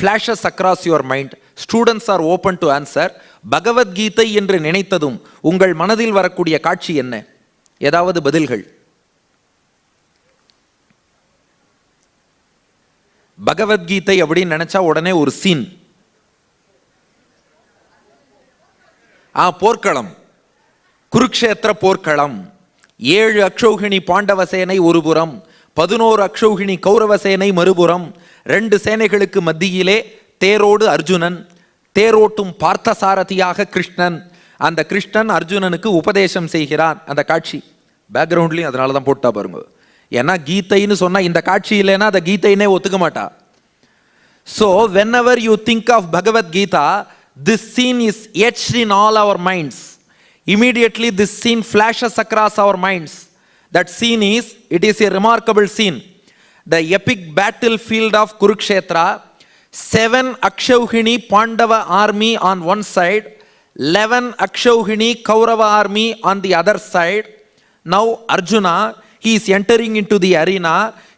flashes across your mind. Students are open to answer. Bhagavad Gita என்று நினைத்ததும் உங்கள் மனதில் வரக்கூடிய காட்சி என்ன? ஏதாவது பதில்கள்? பகவத்கீதை அப்படின்னு நினைச்சா உடனே ஒரு சீன். போர்க்களம், குருக்ஷேத்திர போர்க்களம். 7 அக்ஷௌகிணி பாண்டவ சேனை ஒருபுறம், 11 அக்ஷௌகிணி கௌரவ சேனை மறுபுறம். 2 சேனைகளுக்கு மத்தியிலே தேரோடு அர்ஜுனன், தேரோட்டும் பார்த்தசாரதியாக கிருஷ்ணன். அந்த கிருஷ்ணன் அர்ஜுனனுக்கு உபதேசம் செய்கிறான். அந்த காட்சி பேக்ரவுண்ட்லையும் அதனால தான் போட்டா பாருங்க. ஏன்னா கீதைன்னு சொன்னா இந்த காட்சி இல்லைன்னா அந்த கீதைனே ஒத்துக்க மாட்டா. So whenever you think of Bhagavad Gita, this scene is etched in all our minds. Immediately this scene flashes across our minds. That scene is, it is a remarkable scene. The epic battlefield of Kurukshetra, 7 Akshauhini Pandava army on one side, 11 Akshauhini Kaurava army on the other side. Now Arjuna, he is entering into the arena.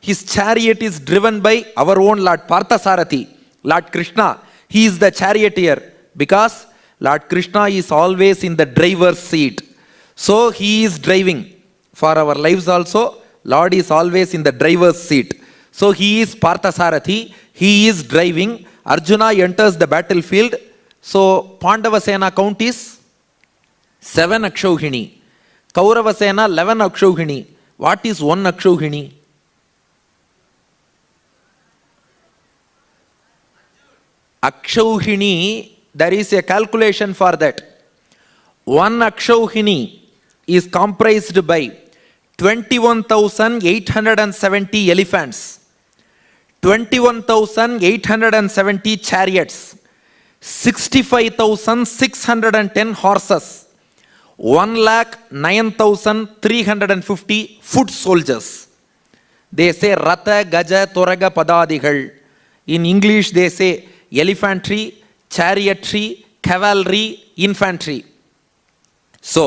His chariot is driven by our own Lord Parthasarathi, Lord Krishna. He is the charioteer because Lord Krishna is always in the driver's seat. So he is driving. For our lives also, Lord is always in the driver's seat. So he is Parthasarathi. He is driving. Arjuna enters the battlefield. So Pandava Sena count is 7 Akshauhini. Kaurava Sena 11 Akshauhini. What is 1 Akshauhini? Akshauhini, there is a calculation for that. 1 Akshauhini is comprised by 21,870 elephants, 21,870 chariots, 65,610 horses, 1,09,350 foot soldiers. They say Ratha, Gaja, Toraga, Padadigal. In English they say elephantry, chariotry, cavalry, infantry. So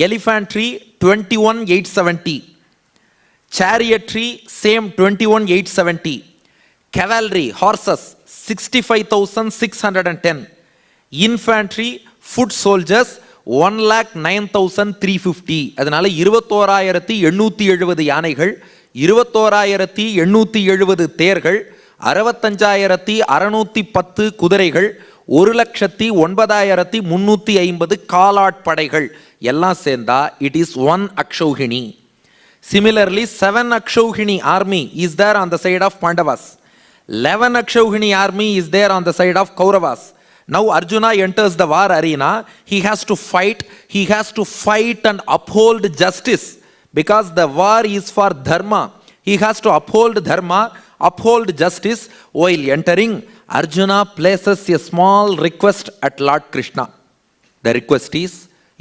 elephantry 21,870, chariotry same 21,870, cavalry horses 65,610, infantry foot soldiers 1,09,350. அதனால 21,870 யானைகள், 21,870 தேர்கள், 65,610 குதிரைகள், 1,09,350 காலாட்படைகள் எல்லாம் சேர்ந்தா it is 1 Akshauhini. Similarly, 7 Akshauhini army is there on the side of Pandavas. 11 Akshauhini army is there on the side of Kauravas. Now Arjuna enters the war arena. He has to fight. He has to fight and uphold justice because the war is for dharma. He has to uphold dharma, uphold justice. While entering, Arjuna places a small request at Lord Krishna. The request is,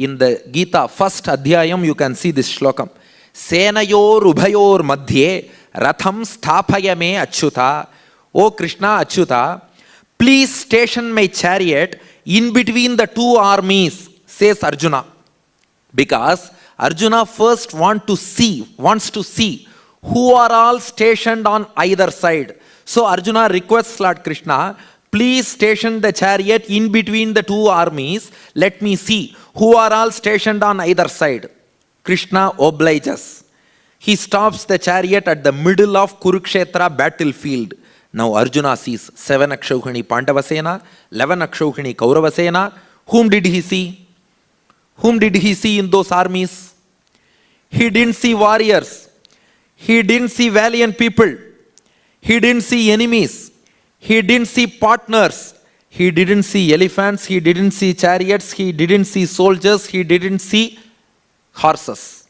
in the Gita first adhyayam you can see this shlokam. Senayor ubhayor madhye ratham sthapayame achyuta. O Krishna Achyuta, please station my chariot in between the 2 armies, says Arjuna. Because Arjuna first wants to see who are all stationed on either side. So Arjuna requests Lord Krishna, please station the chariot in between the 2 armies. Let me see who are all stationed on either side. Krishna obliges. He stops the chariot at the middle of Kurukshetra battlefield. Now Arjuna sees 7 Akshauhini Pandava Sena, 11 Akshauhini Kaurava Sena. Whom did he see? Whom did he see in those armies? He didn't see warriors. He didn't see valiant people. He didn't see enemies. He didn't see partners. He didn't see elephants. He didn't see chariots. He didn't see soldiers. He didn't see horses.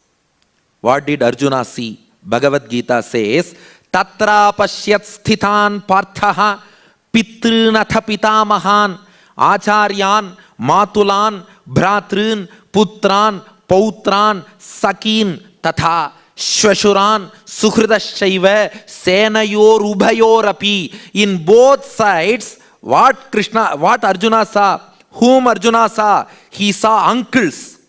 What did Arjuna see? Bhagavad Gita says, Tatra pashyat sthitan parthaha pitrunatha pitamahan acharyan matulan bhratrun putran pautran sakin tatha Shvashuran Suhridashaiva Senayor Ubhayorapi. In both sides, what Arjuna saw? Whom Arjuna saw? He saw uncles,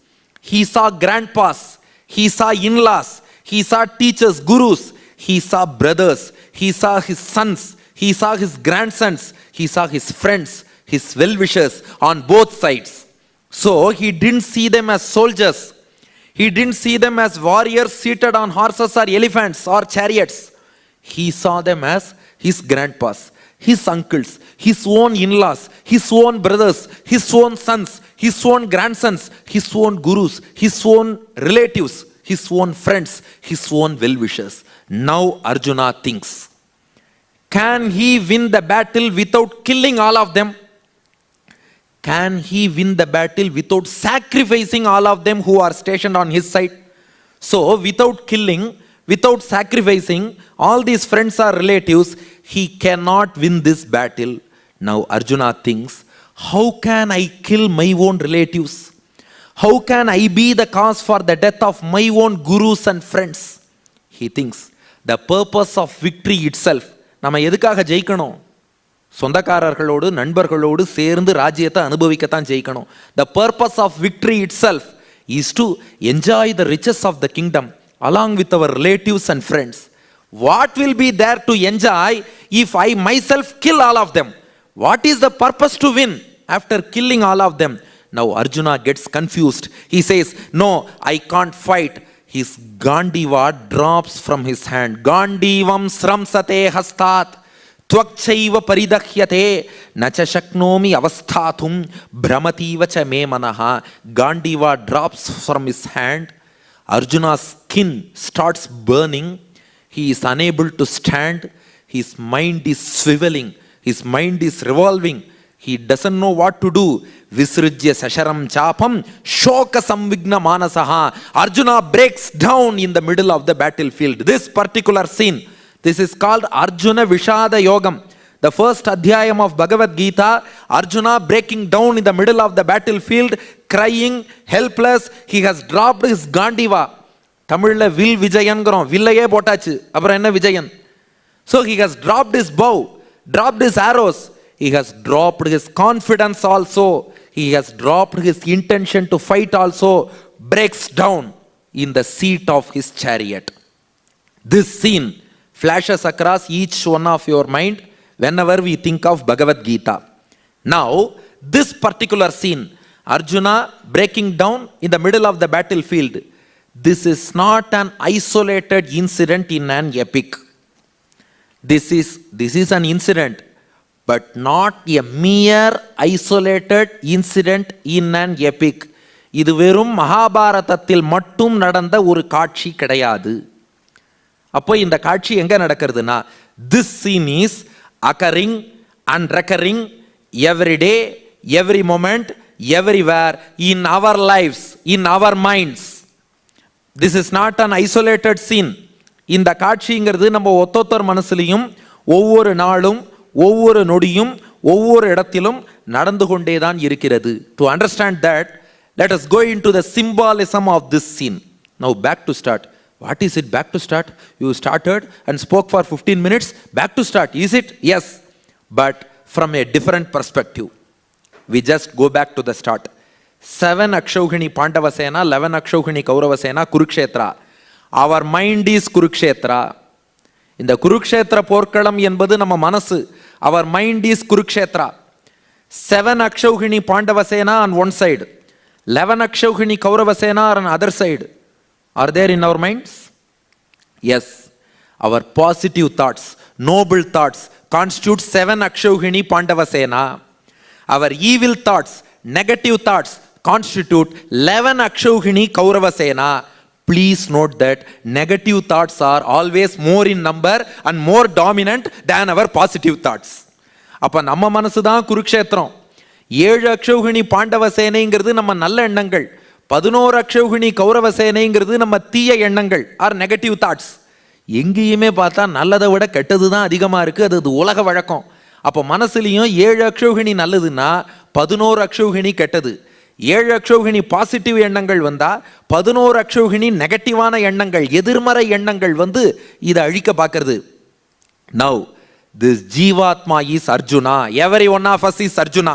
he saw grandpas, he saw in-laws, he saw teachers, gurus, he saw brothers, he saw his sons, he saw his grandsons, he saw his friends, his well-wishers on both sides. So he didn't see them as soldiers. He didn't see them as warriors seated on horses or elephants or chariots. He saw them as his grandpas, his uncles, his own in-laws, his own brothers, his own sons, his own grandsons, his own gurus, his own relatives, his own friends, his own well-wishers. Now Arjuna thinks, can he win the battle without killing all of them? Can he win the battle without sacrificing all of them who are stationed on his side? So without killing, without sacrificing all these friends or relatives, he cannot win this battle. Now Arjuna thinks, how can I kill my own relatives? How can I be the cause for the death of my own gurus and friends? He thinks, the purpose of victory itself. நம்ம எதுக்காக ஜெயிக்கணும்? சொந்தக்காரர்களோடு நண்பர்களோடு சேர்ந்து ராஜ்யத்தை அனுபவிக்கத்தான் ஜெயிக்கணும். The purpose of victory itself is to enjoy the riches of the kingdom along with our relatives and friends. What will be there to enjoy if I myself kill all of them? What is the purpose to win after killing all of them? Now Arjuna gets confused. He says, no, I can't fight. His Gandiva drops from his hand. Gandivam sramsate hastat tvakchaiva paridahyate nacha shaknomi avasthatum brahmativa cha me manaha. Gandiva drops from his hand. Arjuna's skin starts burning. He is unable to stand. His mind is swiveling. His mind is revolving. He doesn't know what to do. Visrujya sasharam chapam shoka samvigna manasaha. Arjuna breaks down in the middle of the battlefield. This particular scene, this is called Arjuna Vishada Yogam. The first adhyayam of Bhagavad Gita, Arjuna breaking down in the middle of the battlefield, crying, helpless. He has dropped his Gandiva. Tamilla Vil Vijayangaram. Villaye potachu. Apra enna Vijayan. So he has dropped his bow, dropped his arrows. He has dropped his confidence also. He has dropped his intention to fight also. Breaks down in the seat of his chariot. This scene flashes across each one of your mind whenever we think of Bhagavad Gita. Now, this particular scene, Arjuna breaking down in the middle of the battlefield, this is not an isolated incident in an epic. This is an incident, but not a mere isolated incident in an epic. இது வெறும் மகாபாரதத்தில் மட்டும் நடந்த ஒரு காட்சி கிடையாது. அப்போ இந்த காட்சி எங்க நடக்கிறதுனா, this scene is occurring and recurring every day, every moment, everywhere in our lives, in our minds. This is not an isolated scene. இந்த காட்சிங்கிறது நம்ம ஒத்தொத்தர் மனசுலையும் ஒவ்வொரு நாளும் ஒவ்வொரு நொடியும் ஒவ்வொரு இடத்திலும் நடந்து கொண்டேதான் இருக்கிறது. To understand that, let us go into the symbolism of this scene. Now back to start. What is it back to start? You started and spoke for 15 minutes. Back to start. Is it? Yes. But from a different perspective. We just go back to the start. 7 Akshauhini Pandava Sena, 11 Akshauhini Kaurava Sena, Kurukshetra. Our mind is Kurukshetra. இந்த குருக்ஷேத்திர போர்க்களம் என்பது நம்ம மனசு. Our mind is Kurukshetra. 7 Akshauhini Pandava Sena on one side, 11 Akshauhini Kaurava Sena on other side. Are there in our minds? Yes. Our positive thoughts, noble thoughts constitute 7 Akshauhini Pandava Sena. Our evil thoughts, negative thoughts constitute 11 Akshauhini Kaurava Sena. Please note that negative thoughts are always more in number and more dominant than our positive thoughts. அப்ப நம்ம மனசு தான் குருக்ஷேத்திரம். 7 அக்ஷௌகிணி பாண்டவ சேனைங்கிறது நம்ம நல்ல எண்ணங்கள், 11 அக்ஷௌகிணி கௌரவ சேனைங்கிறது நம்ம தீய எண்ணங்கள் ஆர் நெகட்டிவ் தாட்ஸ். எங்கேயுமே பார்த்தா நல்லதை விட கெட்டது தான் அதிகமாக இருக்குது. அது உலக வழக்கம். அப்போ மனசுலையும் 7 அக்ஷௌகிணி நல்லதுன்னா 11 அக்ஷௌகிணி கெட்டது. 7 அக்ஷௌகிணி பாசிட்டிவ் எண்ணங்கள் வந்தா 11 அக்ஷௌகிணி நெகட்டிவான எண்ணங்கள், எதிர்மறை எண்ணங்கள் வந்து இதை அழிக்க பார்க்கறது. Now this Jivatma is Arjuna. Every one of us is Arjuna.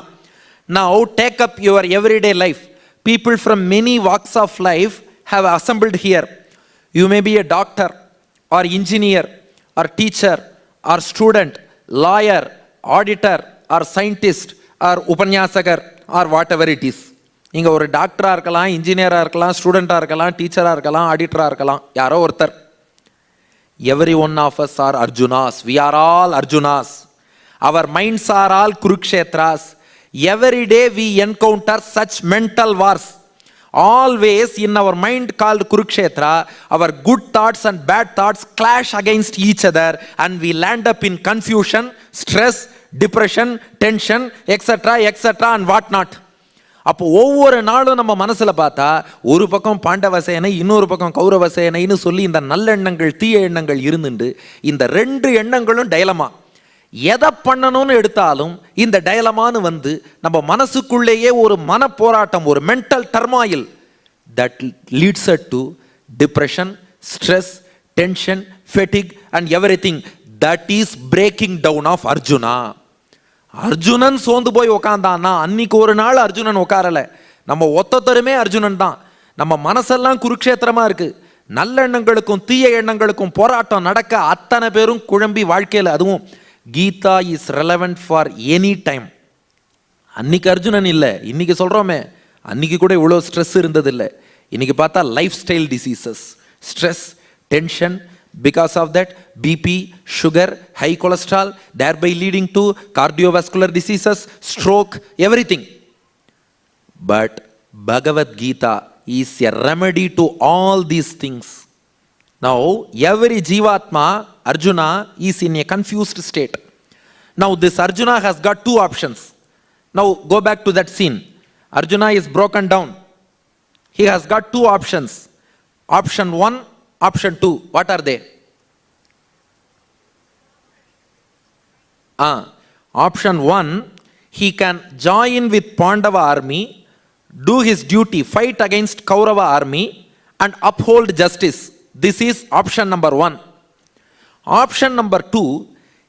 Now take up your everyday life. People from many walks of life have assembled here. You may be a doctor or engineer or teacher or student, lawyer, auditor, or scientist, or upanyasakar, or whatever it is. இங்க ஒரு டாக்டரா இருக்கலாம், இன்ஜினியரா இருக்கலாம், ஸ்டூடெண்டா இருக்கலாம், டீச்சரா இருக்கலாம், ஆடிட்டரா இருக்கலாம், யாரோ ஒருத்தர். Every one of us are Arjunas. We are all Arjunas. Our minds are all Kurukshetras. Every day we encounter such mental wars. Always in our mind called Kurukshetra, our good thoughts and bad thoughts clash against each other, and we land up in confusion, stress, depression, tension, etc., etc., and what not. அப்போ ஒவ்வொரு நாளும் நம்ம மனசுல பார்த்தா ஒரு பக்கம் பாண்டவ சேனை, இன்னொரு பக்கம் கௌரவ சேனைன்னு சொல்லி இந்த நல்லெண்ணங்கள் தீய எண்ணங்கள் இருந்துண்டு இந்த ரெண்டு எண்ணங்களும் டைலமா. எதை பண்ணணும்னு எடுத்தாலும் இந்த டைலமானு வந்து நம்ம மனசுக்குள்ளேயே ஒரு மன போராட்டம், ஒரு mental turmoil that leads us to depression, stress, tension, fatigue and everything. That is breaking down of Arjuna. Arjunan சோர்ந்து போய் உக்காந்தான்னா அன்னைக்கு ஒரு நாள் அர்ஜுனன் உட்காரல. நம்ம ஒத்தொத்தருமே அர்ஜுனன் தான். நம்ம மனசெல்லாம் குருக்ஷேத்திரமா இருக்கு. நல்ல எண்ணங்களுக்கும் தீய எண்ணங்களுக்கும் போராட்டம் நடக்க அத்தனை பேரும் குழம்பி வாழ்க்கையில். அதுவும் Gita is relevant for any time. அன்னைக்கு அர்ஜுனன் இல்லை, இன்னைக்கு சொல்றோமே, அன்னைக்கு கூட இவ்வளோ ஸ்ட்ரெஸ் இருந்தது இல்லை. இன்னைக்கு பார்த்தா life style diseases, stress, tension, because of that BP, sugar, high cholesterol, thereby leading to cardiovascular diseases, stroke, everything. But Bhagavad Gita is a remedy to all these things. Now every jivatma, Arjuna, is in a confused state. Now this Arjuna has got two options. Now go back to that scene. Arjuna is broken down. He has got two options. Option 1, option 2. What are they? Option 1, he can join with Pandava army, do his duty, fight against Kaurava army and uphold justice. This is option number 1. Option number 2,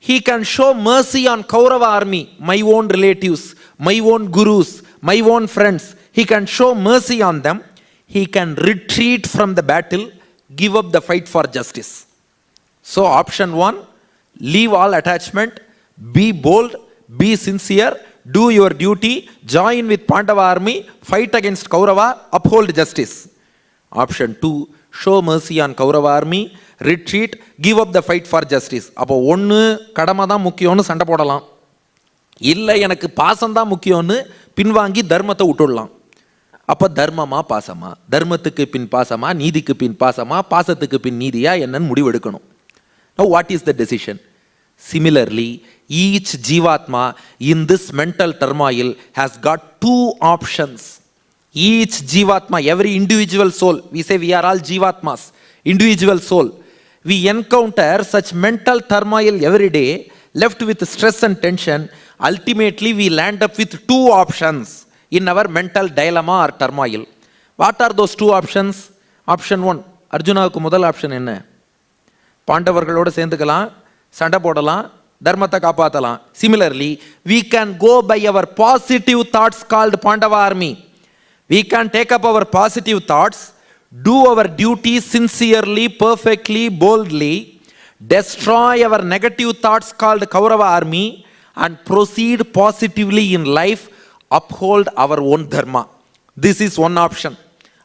he can show mercy on Kaurava army, my own relatives, my own gurus, my own friends. He can show mercy on them. He can retreat from the battle, give up the fight for justice. So option 1, leave all attachment, be bold, be sincere, do your duty, join with Pandava army, fight against Kaurava, uphold justice. Option 2, show mercy on Kaurava army, retreat, give up the fight for justice. அப்போ ஒன்று கடமை தான் முக்கியம்னு சண்டை போடலாம், இல்லை எனக்கு பாசம்தான் முக்கியம்னு பின்வாங்கி தர்மத்தை விட்டுடலாம். அப்போ தர்மமா பாசமா, தர்மத்துக்கு பின் பாசமா, நீதிக்கு பின் பாசமா, பாசத்துக்கு பின் நீதியா என்னன்னு முடிவெடுக்கணும். Now what is the decision? Similarly, each jivatma in this mental turmoil has got two options. Each jivatma, every individual soul, we say we are all jivatmas, individual soul. We encounter such mental turmoil every day, left with stress and tension. Ultimately we land up with two options in our mental dilemma or turmoil. What are those two options? Option 1, அர்ஜுனாவுக்கு முதல் option என்ன? பாண்டவர்களோடு சேர்ந்துக்கலாம், சண்டை போடலாம், தர்மத்தை காப்பாற்றலாம். Similarly, we can go by our positive thoughts called Pandava army. We can take up our positive thoughts, do our duty sincerely, perfectly, boldly, destroy our negative thoughts called Kaurava army, and proceed positively in life, uphold our own dharma. This is one option.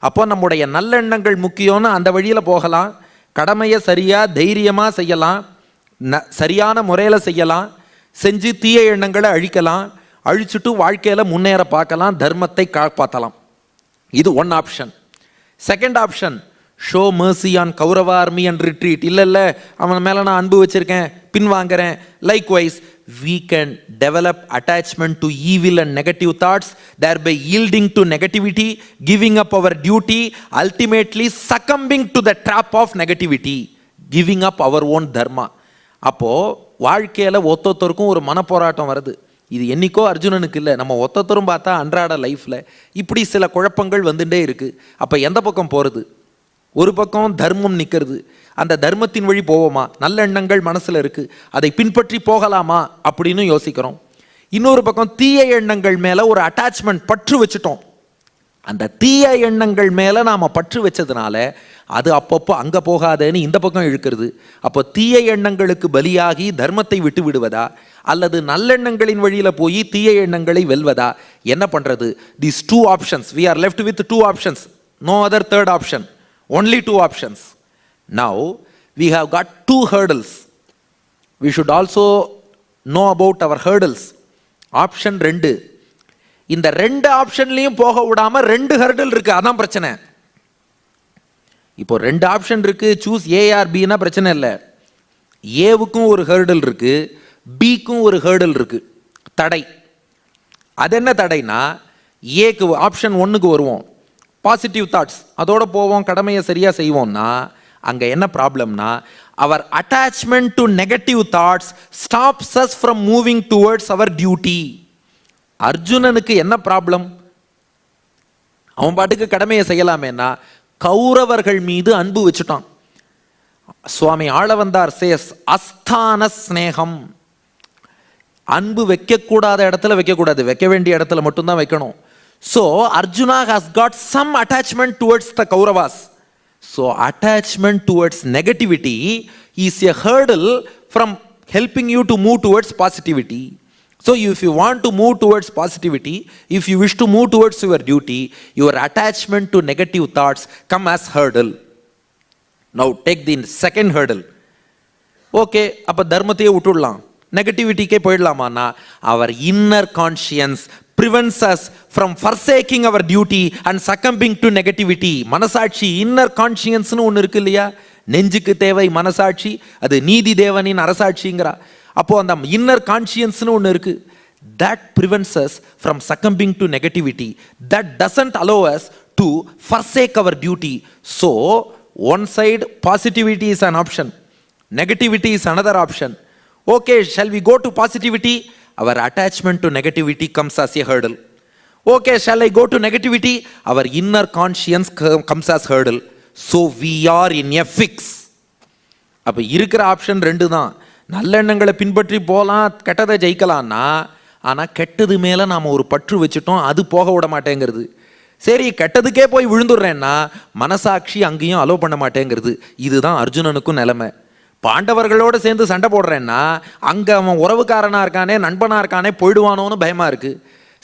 அப்போ நம்முடைய நல்லெண்ணங்கள் முக்கியம்னு அந்த வழியில் போகலாம், கடமையை சரியா தைரியமா செய்யலாம், சரியான முறையில் செய்யலாம், செஞ்சு தீய எண்ணங்களை அழிக்கலாம், அழிச்சுட்டு வாழ்க்கையில் முன்னேற பார்க்கலாம், தர்மத்தை காப்பாற்றலாம். இது one option. Second option, show mercy on Kaurava army and retreat. இல்லை அவன் மேலே நான் அன்பு வச்சிருக்கேன், பின்வாங்கிறேன். Likewise, we can develop attachment to evil and negative thoughts, thereby yielding to negativity, giving up our duty, ultimately succumbing to the trap of negativity, giving up our own dharma. அப்போ வாழ்க்கையில் ஒத்தொத்தருக்கும் ஒரு மனப்போராட்டம் வருது. இது என்னைக்கோ அர்ஜுனனுக்கு இல்லை, நம்ம ஒத்தொத்தரும் பார்த்தா அன்றாட லைஃப்பில் இப்படி சில குழப்பங்கள் வந்துட்டே இருக்குது. அப்போ எந்த பக்கம் போகிறது? ஒரு பக்கம் தர்மம் நிற்கிறது, அந்த தர்மத்தின் வழி போவோமா, நல்ல எண்ணங்கள் மனசில் இருக்குது, அதை பின்பற்றி போகலாமா அப்படின்னு யோசிக்கிறோம். இன்னொரு பக்கம் தீய எண்ணங்கள் மேலே ஒரு அட்டாச்மெண்ட், பற்று வச்சுட்டோம். அந்த தீய எண்ணங்கள் மேலே நாம் பற்று வச்சதுனால அது அப்பப்போ அங்கே போகாதேன்னு இந்த பக்கம் இழுக்கிறது. அப்போ தீய எண்ணங்களுக்கு பலியாகி தர்மத்தை விட்டு விடுவதா, அல்லது நல்லெண்ணங்களின் வழியில் போய் தீய எண்ணங்களை வெல்வதா, என்ன பண்ணுறது? These two options, we are left with two options, no other third option, only two options. Now we have got two hurdles. We should also know about our hurdles. Option 2, இந்த ரெண்டு ஆப்ஷன்லையும் போக விடாம ரெண்டு ஹர்டில் இருக்கு, அதான் பிரச்சனை. இப்போ ரெண்டு ஆப்ஷன் இருக்கு, சூஸ் ஏ ஆர் பின்னா பிரச்சனை இல்லை. ஏவுக்கும் ஒரு ஹர்டில் இருக்கு, பிக்கும் ஒரு ஹர்டில் இருக்கு, தடை. அது என்ன தடைனா, ஏக்கு ஆப்ஷன் 1க்கு வருவோம், பாசிட்டிவ் தாட்ஸ், அதோட போவோம், கடமையை சரியா செய்வோம்னா அங்க என்ன ப்ராப்ளம்னா, அவர் attachment to negative thoughts stops us from moving towards our duty. அர்ஜுனனுக்கு என்ன ப்ராப்ளம்? அவன் பாட்டுக்கு கடமையை செய்யலாமேனா கௌரவர்கள் மீது அன்பு வச்சுட்டான். சுவாமி ஆளவந்தார் சேஸ் அஸ்தான ஸ்நேகம், அன்பு வைக்கக்கூடாத இடத்துல வைக்கக்கூடாது, வைக்க வேண்டிய இடத்துல மட்டும்தான் வைக்கணும். So Arjuna has got some attachment towards the Kauravas. So attachment towards negativity is a hurdle from helping you to move towards positivity. So if you want to move towards positivity, if you wish to move towards your duty, your attachment to negative thoughts come as hurdle. Now take the second hurdle. Okay, அப்ப தர்மத்தையே விட்டுடலாம், நெகட்டிவிட்டிக்கே போயிடலாமான்னா, our inner conscience prevents us from forsaking our duty and succumbing to negativity. மனசாட்சி, inner கான்ஷியன்ஸ்னு ஒன்று இருக்கு இல்லையா, நெஞ்சுக்கு தேவை மனசாட்சி, அது நீதி தேவனின் அரசாட்சிங்கிறா. அப்போ அந்த இன்னர் கான்ஷியன்ஸ்னு ஒன்று இருக்கு, that prevents us from succumbing to negativity, that doesn't allow us to forsake our duty. So one side positivity is an option, negativity is another option. Okay, shall we go to positivity? Our attachment to negativity comes as a hurdle. Okay, shall I go to negativity? Our inner conscience comes as hurdle. So we are in a fix. அப்ப இருக்கிற option 2 தான். நல்ல எண்ணங்களை பின்பற்றி போகலாம், கெட்டதை ஜெயிக்கலாம்னா, ஆனா கெட்டது மேல நாம ஒரு பற்று வச்சுட்டோம், அது போக விட மாட்டேங்கிறது. சரி, கெட்டதுக்கே போய் விழுந்துடுறேன்னா மனசாட்சி அங்கேயும் அலோ பண்ண மாட்டேங்கிறது. இதுதான் அர்ஜுனனுக்கும் நிலைமை. பாண்டவர்களோடு சேர்ந்து சண்டை போடுறேன்னா அங்க அவன் உறவுக்காரனா இருக்கானே, நண்பனா இருக்கானே, போயிடுவானோன்னு பயமா இருக்கு.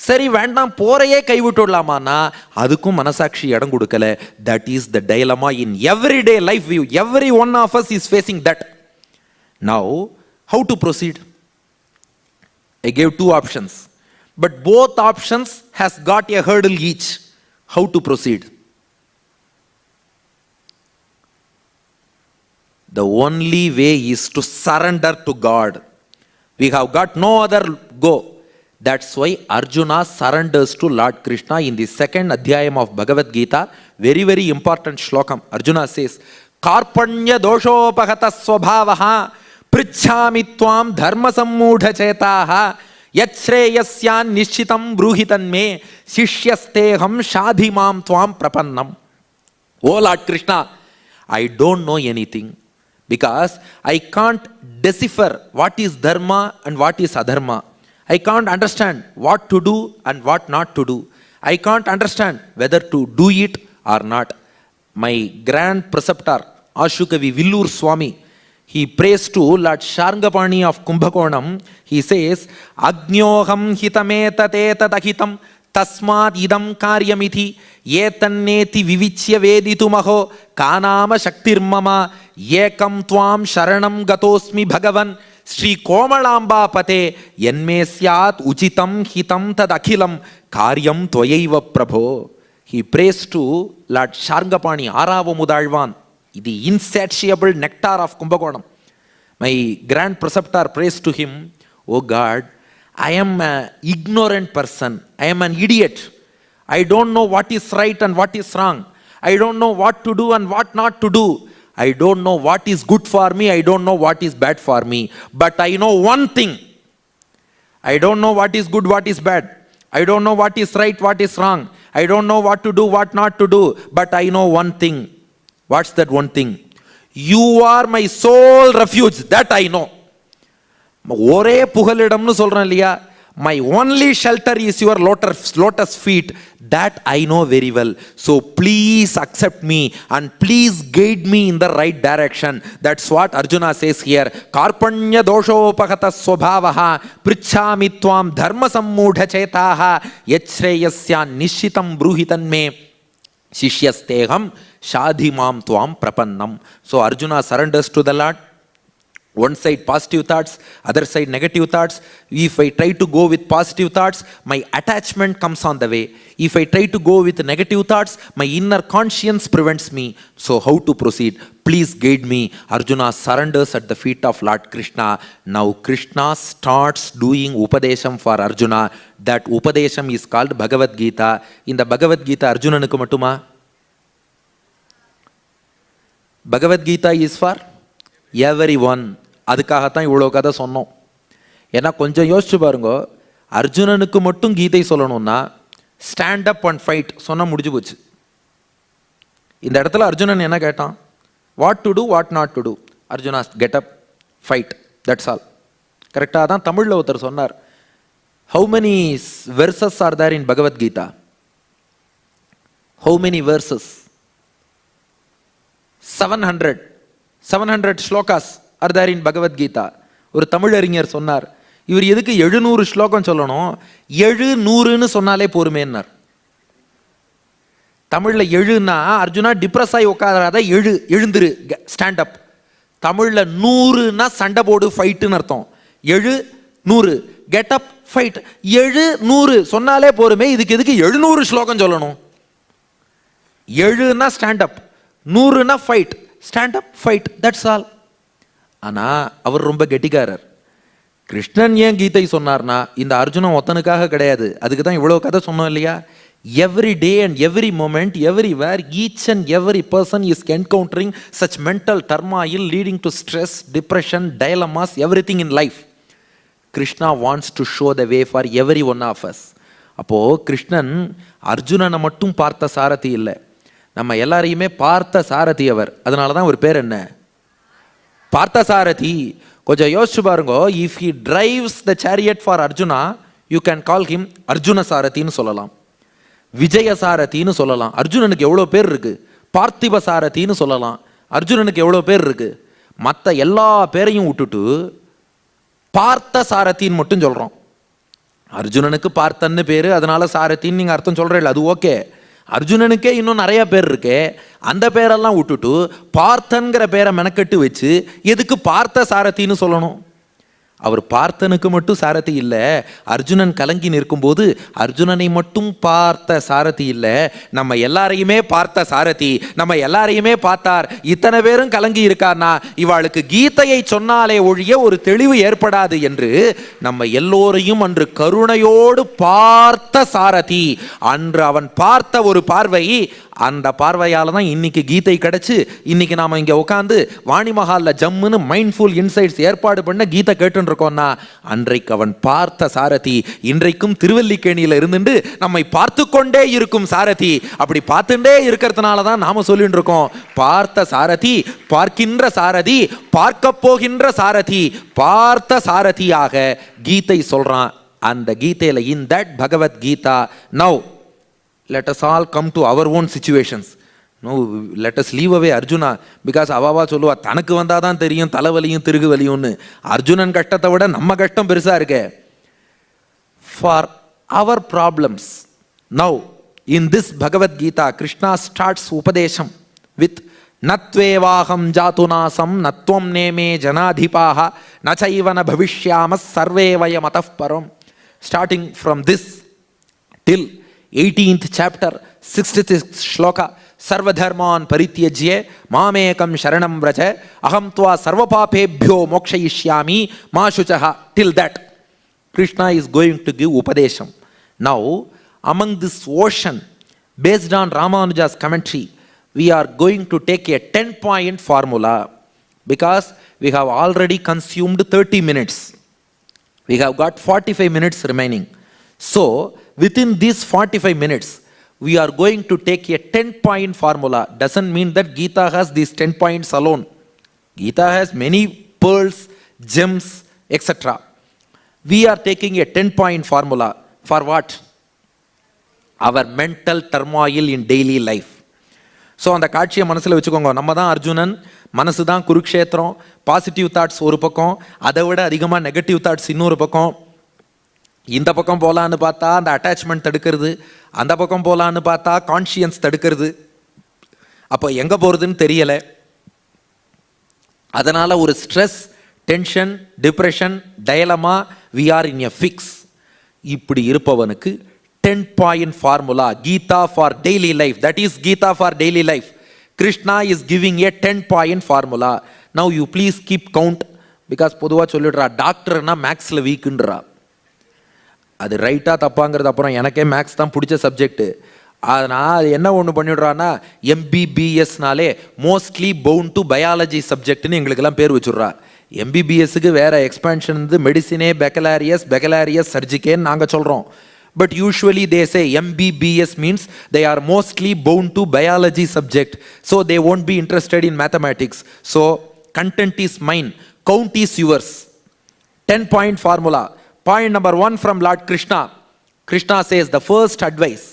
சரி வேண்டாம், போறையே கைவிட்டுடலாமான்னா அதுக்கும் மனசாட்சி இடம் கொடுக்கல. That is the dilemma in everyday life. Every one of us is facing that. Now how to proceed? I gave 2 options, but both options has got a hurdle each. How to proceed? The only way is to surrender to God. We have got no other go. That's why Arjuna surrenders to Lord Krishna in the 2nd adhyayam of Bhagavad Gita. Very, very important shlokam. Arjuna says, Karpanya doshopahata swabhavaha prichhami tvam dharma sammudha chetaha yachreyasyan nischitam bruhitan me shishyasteham shadhimam tvam prapannam. Oh Lord Krishna, I don't know anything, because I can't decipher what is dharma and what is adharma. I can't understand what to do and what not to do. I can't understand whether to do it or not. My grand preceptor Ashukavi Villur Swami, he prays to Lord Sharngapani of Kumbhakonam. He says, Agnyoham hitametatetahitam tasmat idam karyamithi etanneti vivichya veditumaho kanama shaktirmama ekam tvam sharanam gatosmi bhagavan Sri Komalamba pate enme syat uchitam hitam tad akhilam karyam tvayaiva prabho. He prays to Lord Sharngapani, Arava Mudalvan, the insatiable nectar of Kumbhakonam. My grand preceptor prays to him, Oh God, I am an ignorant person. I am an idiot. I don't know what is right and what is wrong. I don't know what to do and what not to do. I don't know what is good for me. I don't know what is bad for me. But I know one thing. I don't know what is good, what is bad. I don't know what is right, what is wrong. I don't know what to do, what not to do. But I know one thing. What's that one thing? You are my sole refuge. That I know. ஒரே புகலிடம்னு சொல்றேன் இல்லையா, My only shelter is your lotus feet. That I know very well. So please accept me and please guide me in the right direction. That's what Arjuna says here. Karpanya doshopahata swabhavaha prichhami tvam dharma sammudha chetaha yachreyasya nishitam bruhitan me shishyasteham shadhimam tvam prapannam. So Arjuna surrenders to the Lord. One side positive thoughts, other side negative thoughts. If I try to go with positive thoughts, my attachment comes on the way. If I try to go with negative thoughts, my inner conscience prevents me. So how to proceed? Please guide me. Arjuna surrenders at the feet of Lord Krishna. Now Krishna starts doing Upadesham for Arjuna. That Upadesham is called Bhagavad Gita. In the Bhagavad Gita, Arjunanukku mattuma? Bhagavad Gita is for everyone. அதுக்காகத்தான் இவ்வளோ கதை சொன்னோம். ஏன்னா கொஞ்சம் யோசிச்சு பாருங்க, அர்ஜுனனுக்கு மட்டும் கீதை சொல்லணும்னா ஸ்டாண்ட் அப் அண்ட் ஃபைட் சொன்னால் முடிஞ்சு போச்சு. இந்த இடத்துல அர்ஜுனன் என்ன கேட்டான்? What to do, what not to do. Arjuna get up, fight, that's all. கரெக்டாக தான் தமிழில் ஒருத்தர் சொன்னார். How many verses are there in Bhagavad Gita? How many verses? 700 slokas are there in Bhagavad Gita. ஒரு தமிழறிஞர் சொன்னார், இவர் எதுக்கு 700 ஸ்லோகம் சொல்லணும், 700ன்னு சொன்னாலே போருமேன்னார். தமிழ்ல 7ன்னா அர்ஜுனா டிப்ரெஸ் ஆகி உட்காராத, எழுந்துரு, ஸ்டாண்ட் அப். தமிழ்ல 100ன்னா சண்டை போடு, ஃபைட்டுன்னு அர்த்தம். 700 கெட் அப், ஃபைட். 700 சொன்னாலே போருமே, இதுக்கு எதுக்கு 700 ஸ்லோகம் சொல்லணும்? 7ன்னா ஸ்டாண்ட் அப், 100ன்னா fight. Stand up, fight, that's all. ஆனால் அவர் ரொம்ப கெட்டிக்காரர். கிருஷ்ணன் ஏன் கீதை சொன்னார்னா இந்த அர்ஜுனன் ஒத்தனுக்காக கிடையாது. அதுக்கு தான் இவ்வளோ கதை சொன்னோம் இல்லையா? Every day and every moment, everywhere, each and every person is encountering such mental turmoil leading to stress, depression, dilemmas, everything in life. Krishna wants to show the way for every one of us. அப்போது கிருஷ்ணன் அர்ஜுனனை மட்டும் பார்த்த சாரதி இல்லை, நம்ம எல்லாரையுமே பார்த்த சாரதி அவர். அதனால தான் ஒரு பேர் என்ன? பார்த்த சாரதி. கொஞ்சம் யோசிச்சு பாருங்க. If he drives the chariot for Arjuna, you can call him Arjuna சாரதின்னு சொல்லலாம், விஜய சாரதின்னு சொல்லலாம். அர்ஜுனனுக்கு எவ்வளோ பேர் இருக்கு? பார்த்திப சாரதின்னு சொல்லலாம். அர்ஜுனனுக்கு எவ்வளோ பேர் இருக்கு? மற்ற எல்லா பேரையும் விட்டுட்டு பார்த்த சாரதின்னு மட்டும் சொல்கிறோம். அர்ஜுனனுக்கு பார்த்தன்னு பேர், அதனால சாரதின்னு நீங்கள் அர்த்தம் சொல்கிறீங்க, அது ஓகே. அர்ஜுனனுக்கே இன்னும் நிறைய பேர் இருக்கு, அந்த பேரெல்லாம் விட்டுட்டு பார்த்தன்கிற பேரை மெனக்கட்டு வச்சு எதுக்கு பார்த்த சாரதின்னு சொல்லணும்? அவர் பார்த்தனுக்கு மட்டும் சாரதி இல்லை, அர்ஜுனன் கலங்கி நிற்கும் போது அர்ஜுனனை மட்டும் பார்த்த சாரதி இல்லை, நம்ம எல்லாரையுமே பார்த்த சாரதி. நம்ம எல்லாரையுமே பார்த்தார். இத்தனை பேரும் கலங்கி இருக்கார்னா இவாளுக்கு கீதையை சொன்னாலே ஒழிய ஒரு தெளிவு ஏற்படாது என்று நம்ம எல்லோரையும் அன்று கருணையோடு பார்த்த சாரதி. அன்று அவன் பார்த்த ஒரு பார்வை, அந்த பார்வையால் தான் இன்னைக்கு கீதை கிடைச்சு இன்னைக்கு நாம இங்க உட்காந்து வாணி மஹால்ல ஜம்முன்னு மைண்ட்ஃபுல் இன்சைட்ஸ் ஏற்பாடு பண்ண கீதை கேட்டு இருக்கோம்னா அன்றைக்கு அவன் பார்த்த சாரதி இன்றைக்கும் திருவல்லிக்கேணியில இருந்துட்டு நம்மை பார்த்து கொண்டே இருக்கும் சாரதி. அப்படி பார்த்துட்டே இருக்கிறதுனால தான் நாம சொல்லிட்டு இருக்கோம், பார்த்த சாரதி, பார்க்கின்ற சாரதி, பார்க்க போகின்ற சாரதி, பார்த்த சாரதியாக கீதை சொல்றான். அந்த கீதையில in that Bhagavad Gita, now let us all come to our own situations. No, let us leave away Arjuna, because அவவா சொல்லுவா தனக்கு வந்தாதான் தெரியும் தலைவலியும் திருகு வலியும்னு. அர்ஜுனன் கஷ்டத்தை விட நம்ம கஷ்டம் பெருசா இருக்கு. For our problems, now in this Bhagavad Gita, Krishna starts Upadesham with நத்வேவாஹம் ஜாதுநாசம் நத்வம் நேமே ஜனாதிபாஹ நச்சைவன பவிஷ்யாம சர்வே வயம் அதః பரம். Starting from this till 18th chapter, 66th shloka, sarvadharman parityajye mamekam sharanam vraja aham tva sarvapapebhyo mokshayishyami ma shuchaha. Till that Krishna is going to give upadesham. Now among this ocean, based on Ramanuja's commentary, we are going to take a 10-point formula, because we have already consumed 30 minutes. We have got 45 minutes remaining. So within these 45 minutes, we are going to take a 10-point formula. Doesn't mean that Gita has these 10 points alone. Gita has many pearls, gems, etc. We are taking a 10-point formula. For what? Our mental turmoil in daily life. So அந்த காட்சியை மனசில் வச்சுக்கோங்க. நம்ம தான் அர்ஜுனன், மனசு தான் Kurukshetra. Positive thoughts ஒரு பக்கம், அதை விட அதிகமாக நெகட்டிவ் தாட்ஸ் இன்னொரு பக்கம். இந்த பக்கம் போகலான்னு பார்த்தா அந்த அட்டாச்மெண்ட் தடுக்கிறது, அந்த பக்கம் போகலான்னு பார்த்தா கான்ஷியன்ஸ் தடுக்கிறது. அப்போ எங்கே போகிறதுன்னு தெரியலை. அதனால் ஒரு stress, tension, depression, dilemma, we are in a fix. இப்படி இருப்பவனுக்கு 10-point formula, Gita for daily life. That is Gita for daily life. Krishna is giving a 10-point formula. Now you please keep count, because பொதுவாக சொல்லிடுறா டாக்டர்னா மேக்ஸில் வீக்குன்றா. அது ரைட்டாக தப்பாங்கிறது அப்புறம். எனக்கே maths தான் பிடிச்ச சப்ஜெக்டு. அதனால் அது என்ன ஒன்று பண்ணிவிடுறான்னா, MBBSனாலே மோஸ்ட்லி பவுண்ட் டு பயாலஜி சப்ஜெக்ட்னு எங்களுக்கெல்லாம் பேர் வச்சுட்றா. MBBSக்கு வேறு எக்ஸ்பேன்ஷன் வந்து மெடிசினே பெக்கலாரியஸ் சர்ஜிக்கேன்னு நாங்கள் சொல்கிறோம். But usually they say MBBS means they are mostly bound to biology subject, so they won't be interested in mathematics. So content is mine, count is yours. 10-point formula. Point number 1 from Lord Krishna. Krishna says the first advice,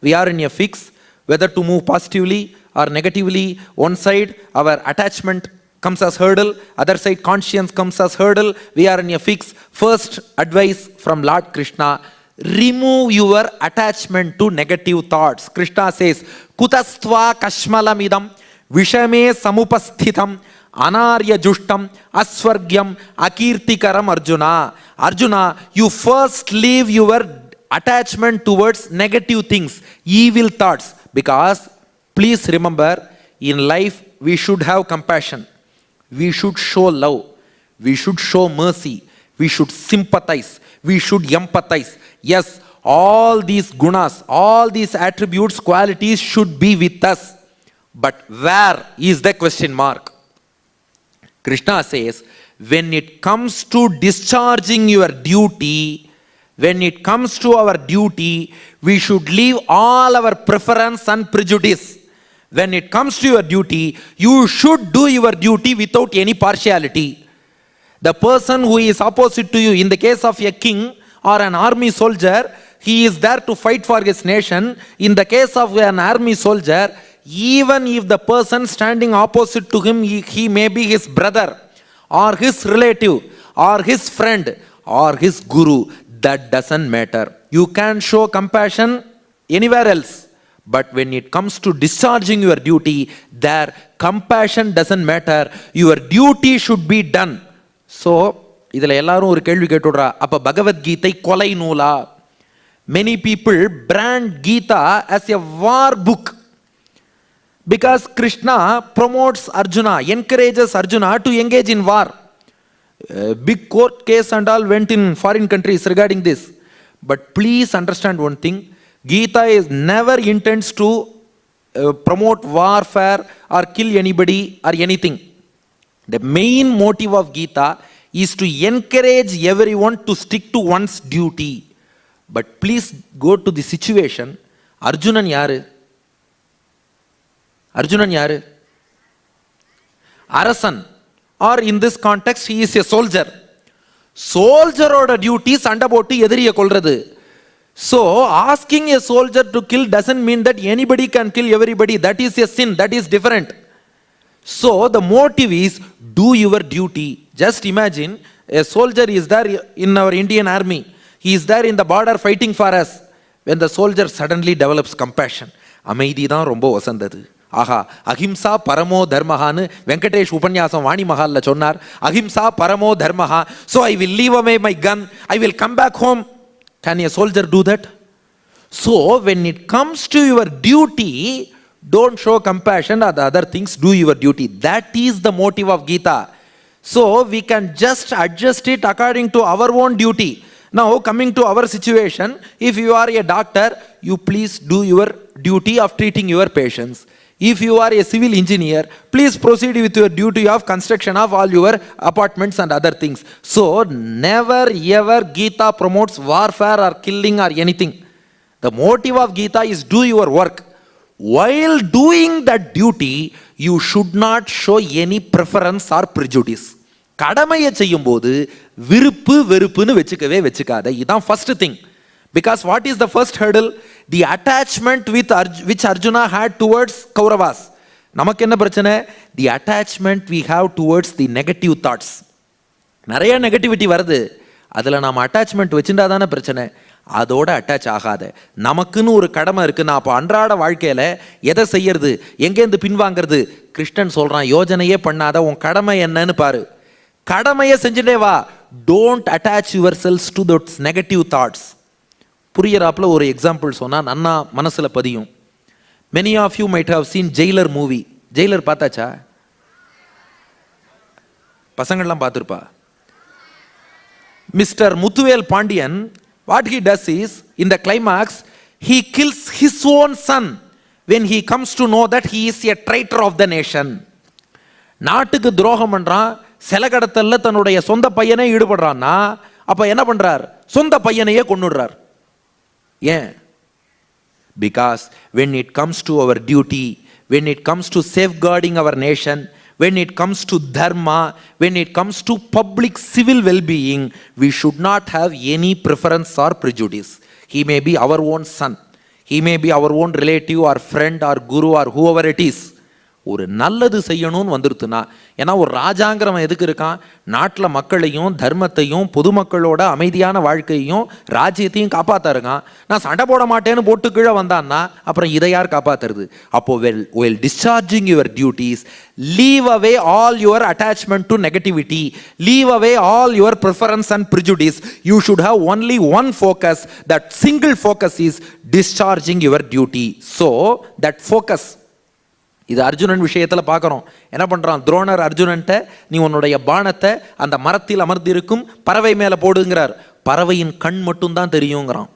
we are in a fix, whether to move positively or negatively. One side our attachment comes as hurdle, other side conscience comes as hurdle. We are in a fix. First advice from Lord Krishna, remove your attachment to negative thoughts. Krishna says, kutastva kashmalamidam vishame samupasthitam anarya jushtam asvargyam akirtikaram. Arjuna, you first leave your attachment towards negative things, evil thoughts, because please remember, in life we should have compassion, we should show love, we should show mercy, we should sympathize, we should empathize. Yes, all these gunas, all these attributes, qualities should be with us. But where is the question mark? Krishna says, when it comes to discharging your duty, when it comes to our duty, we should leave all our preference and prejudice. When it comes to your duty, you should do your duty without any partiality. The person who is opposite to you, in the case of a king or an army soldier, he is there to fight for his nation. In the case of an army soldier, even if the person standing opposite to him, he may be his brother or his relative or his friend or his guru, that doesn't matter. You can show compassion anywhere else, but when it comes to discharging your duty, there compassion doesn't matter. Your duty should be done. So இதில் எல்லாரும் ஒரு கேள்வி கேட்டுடுறா, அப்போ பகவத்கீதை கொலை நூலா? Many people brand Gita as a war book, because Krishna promotes Arjuna, encourages Arjuna to engage in war. Big court case and all went in foreign countries regarding this. But please understand one thing, Gita is never intends to promote warfare or kill anybody or anything. The main motive of Gita is to encourage everyone to stick to one's duty. But please go to the situation. Arjunan yaru? Arasan, or in this context he is a soldier. Soldier oda duty sanda போட்டு எதிரிய கொல்றது. So asking a soldier to kill doesn't mean that anybody can kill everybody. That is a sin, that is different. So the motive is do your duty. Just imagine a soldier is there in our Indian army. He is there in the border fighting for us. When the soldier suddenly develops compassion, அமைதி தான் ரொம்ப வசந்தது. ஆஹா, அஹிம்சா பரமோ தர்மஹான்னு வெங்கடேஷ் உபன்யாசம் வாணி மஹால்ல சொன்னார். அஹிம்சா பரமோ தர்மஹா. So I will leave away my gun, I will come back home. Can a soldier do that? So when it comes to your duty, don't show compassion or the other things, do your duty. That is the motive of Gita. So we can just adjust it according to our own duty. Now coming to our situation, if you are a doctor, you please do your duty of treating your patients. If you are a civil engineer, please proceed with your duty of construction of all your apartments and other things. So never ever Gita promotes warfare or killing or anything. The motive of Gita is do your work. While doing that duty, you should not show any preference or prejudice. கடமையை செய்யும் போது விருப்பு வெறுப்புன்னு வச்சுக்காத. இதுதான் first thing. Because what is the first hurdle? The attachment which Arjuna had towards Kauravas. நமக்கு என்ன பிரச்சனை? The attachment we have towards the negative thoughts. நிறைய நெகட்டிவிட்டி வருது, அதில் நாம் அட்டாச்மெண்ட் வச்சுட்டா தானே பிரச்சனை. அதோட அட்டாச் ஆகாத. நமக்குன்னு ஒரு கடமை இருக்கு. நான் அப்போ அன்றாட வாழ்க்கையில் எதை செய்யறது, எங்கேருந்து பின்வாங்கிறது? கிருஷ்ணன் சொல்றான், யோஜனையே பண்ணாத, உன் கடமை என்னன்னு பாரு. கடமையை செஞ்சுட்டே வா. Don't attach your selves to those negative thoughts. புரியறாப்புல ஒரு எக்ஸாம்பிள் சொன்னா நன்னா மனசுல பதியும். Many of you might have seen Jailer movie. Jailer பார்த்தாச்சா? பசங்கள்லாம் பார்த்துருப்பா. Mister Muthuvel Pandian, what he does is, in the climax, he kills his own son when he comes to know that he is a traitor of the nation. நாட்டுக்கு துரோகம் பண்றான், செலகடத்தல்ல தன்னுடைய சொந்த பையனே ஈடுபடுறான்னா அப்ப என்ன பண்றார்? சொந்த பையனையே கொன்னுடுறார். ஏன்? Because when it comes to our duty, when it comes to safeguarding our nation, when it comes to dharma, when it comes to public civil well-being, we should not have any preference or prejudice. He may be our own son, he may be our own relative or friend or guru or whoever it is. ஒரு நல்லது செய்யணும்னு வந்துருத்துனா, ஏன்னா ஒரு ராஜாங்கிறவன் எதுக்கு இருக்கான்? நாட்டில் மக்களையும் தர்மத்தையும் பொதுமக்களோட அமைதியான வாழ்க்கையும் ராஜ்யத்தையும் காப்பாற்ற இருக்கான். நான் சண்டை போட மாட்டேன்னு போட்டு கீழே வந்தான்னா அப்புறம் இதை யார் காப்பாற்றுறது? அப்போ well discharging your duties, leave away all your attachment to negativity, leave away all your preference and prejudice. You should have only one focus. That single focus is discharging your duty. So that focus, இது அர்ஜுனன் விஷயத்துல பார்க்கிறோம். என்ன பண்றான்? துரோணர் அர்ஜுனன்ட்ட, நீ உன்னுடைய பானத்தை அந்த மரத்தில் அமர்ந்திருக்கும் பறவை மேல போடுங்கிறார். பறவையின் கண் மட்டும் தான் தெரியுங்கிறான்.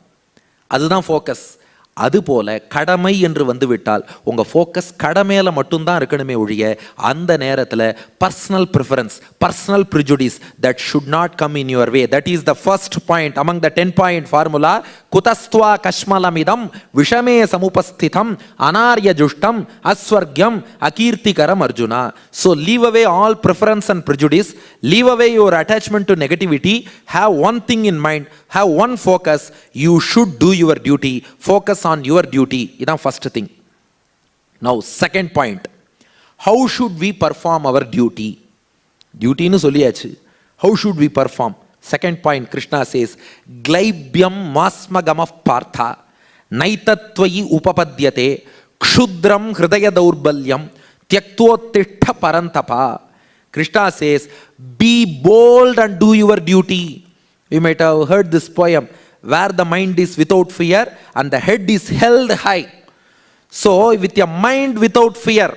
அதுதான் ஃபோக்கஸ். அதுபோல கடமை என்று வந்துவிட்டால் உங்க ஃபோக்கஸ் கடமையில மட்டும்தான் இருக்கணுமே ஒழிய அந்த நேரத்தில் personal preference, personal prejudice, that should not come in your way. That is the first point among the 10-point formula. குதஸ்துவா கஷ்மலமிதம் விஷமே சமுபஸ்திதம் அனார்ய ஜுஷ்டம் அஸ்வர்க்யம் அகீர்த்திகரம் Arjuna. So leave away all preference and prejudice, leave away your attachment to negativity, have one thing in mind, have one focus. You should do your duty. Focus on your duty. Idan first thing. Now second point, how should we perform our duty? Duty nu solliyachu. How should we perform? Second point, Krishna says, glaibyam masmagamah partha naitatvayi upapadyate kshudram hridaya daurbalyam tyaktvottishta parantapa. Krishna says, be bold and do your duty. You might have heard this poem, where the mind is without fear and the head is held high. So with your mind without fear,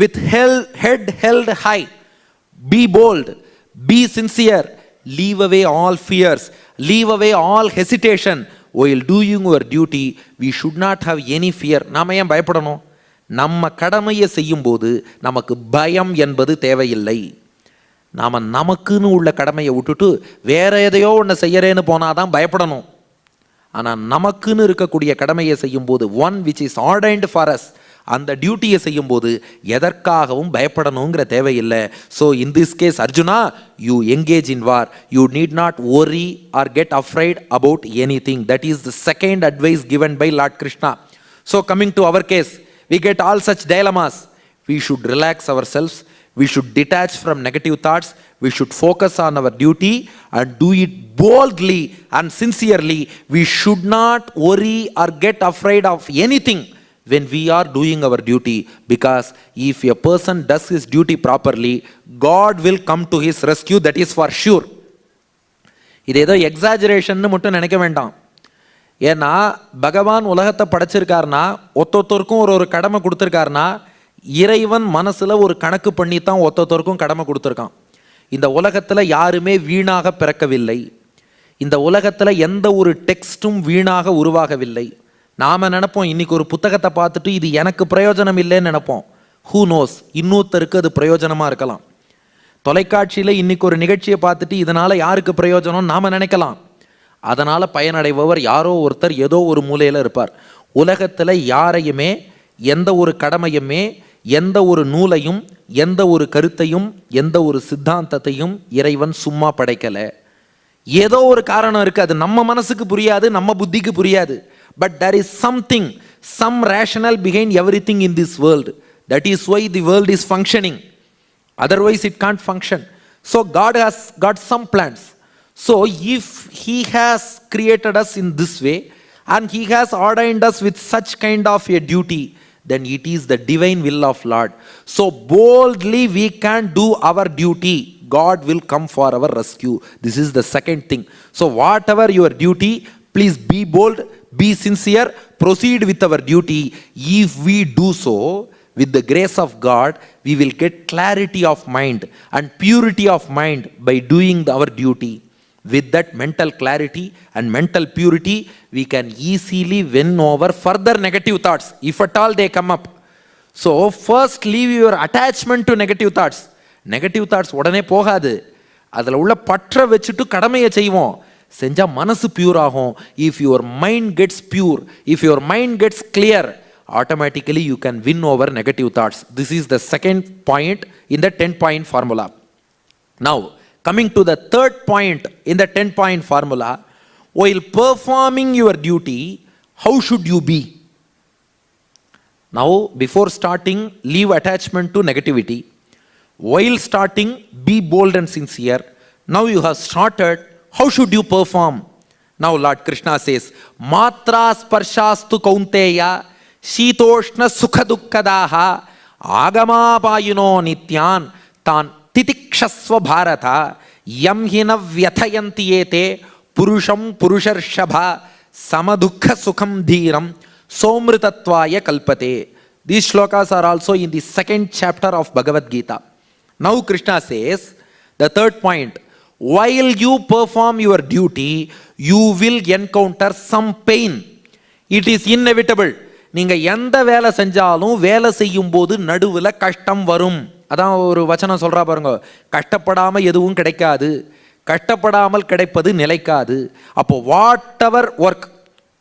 with head held high, be bold, be sincere, leave away all fears, leave away all hesitation. While doing your duty, we should not have any fear. நாம ஏன் பயப்படணும்? நம்ம கடமையை செய்யும் போது நமக்கு பயம் என்பது தேவையில்லை. நாம் நமக்குன்னு உள்ள கடமையை விட்டுட்டு வேற எதையோ ஒன்று செய்யறேன்னு போனாதான் பயப்படணும். ஆனால் நமக்குன்னு இருக்கக்கூடிய கடமையை செய்யும் போது, one which is ordained for us, அந்த டியூட்டியை செய்யும் போது எதற்காகவும் பயப்படணுங்கிற தேவையில்லை. So in this case Arjuna, you engage in war. You need not worry or get afraid about anything. That is the second advice given by Lord Krishna. So coming to our case, we get all such dilemmas. We should relax ourselves. We should detach from negative thoughts. We should focus on our duty and do it boldly and sincerely. We should not worry or get afraid of anything when we are doing our duty, because if a person does his duty properly, God will come to his rescue. That is for sure. இது ஏதோ exaggeration மட்டும் நினைக்க வேண்டாம். ஏன்னா பகவான் உலகத்தை படைச்சிருக்காருனா, ஒத்தொத்தருக்கும் ஒரு கடமை கொடுத்துருக்காருனா, இறைவன் மனசுல ஒரு கணக்கு பண்ணி தான் ஒத்தொத்தருக்கும் கடமை கொடுத்துருக்கான். இந்த உலகத்துல யாருமே வீணாக பிறக்கவில்லை. இந்த உலகத்துல எந்த ஒரு டெக்ஸ்டும் வீணாக உருவாகவில்லை. நாம நினைப்போம், இன்னைக்கு ஒரு புத்தகத்தை பார்த்துட்டு இது எனக்கு பிரயோஜனம் இல்லைன்னு நினைப்போம். ஹூ நோஸ், இன்னொருத்தருக்கு அது பிரயோஜனமா இருக்கலாம். தொலைக்காட்சியில இன்னைக்கு ஒரு நிகழ்ச்சியை பார்த்துட்டு இதனால யாருக்கு பிரயோஜனம் நாம நினைக்கலாம். அதனால பயனடைபவர் யாரோ ஒருத்தர் ஏதோ ஒரு மூலையில இருப்பார். உலகத்துல யாரையுமே எந்த ஒரு கடமையுமே எந்த ஒரு நூலையும் எந்த ஒரு கருத்தையும் எந்த ஒரு சித்தாந்தத்தையும் இறைவன் சும்மா படைக்கலை. ஏதோ ஒரு காரணம் இருக்குது, அது நம்ம மனசுக்கு புரியாது, நம்ம புத்திக்கு புரியாது. But there is something, some rationale behind everything in this world. That is why the world is functioning. Otherwise it can't function. So God has got some plans. So if he has created us in this way and he has ordained us with such kind of a duty, then it is the divine will of Lord. So boldly we can do our duty. God will come for our rescue. This is the second thing. So whatever your duty, please be bold, be sincere, proceed with our duty. If we do so, with the grace of God, we will get clarity of mind and purity of mind by doing our duty. With that mental clarity and mental purity, we can easily win over further negative thoughts, if at all they come up. So first leave your attachment to negative thoughts. Negative thoughts உடனே போகாது, அதில் உள்ள பற்ற வச்சுட்டு கடமையை செய்வோம், செஞ்சா மனசு பியூர் ஆகும். If your mind gets pure, if your mind gets clear, automatically you can win over negative thoughts. This is the second point in the 10-point formula. Now coming to the third point in the 10-point formula, while performing your duty, how should you be? Now before starting, leave attachment to negativity. While starting, be bold and sincere. Now you have started, how should you perform? Now Lord Krishna says, matra sparshastu kaunteya shitoshna sukha dukkadaha agamapayuno nityan tan titikshasva bharata yam hina vyathayanti ete purusham purusharshabha samadukha sukham dhiram somritatvaya kalpate. These shlokas are also in the second chapter of Bhagavad Gita. Now Krishna says, the third point, while you perform your duty, you will encounter some pain. It is inevitable. நீங்க எந்த வேலை செஞ்சாலும் வேலை செய்யும் போது நடுவில் கஷ்டம் வரும். அதான் ஒரு வசனம் சொல்றா பாருங்க, கஷ்டப்படாம எதுவும் கிடைக்காது, கஷ்டப்படாமல் கிடைப்பது நிலைக்காது. அப்போ வாட் எவர் ஒர்க்,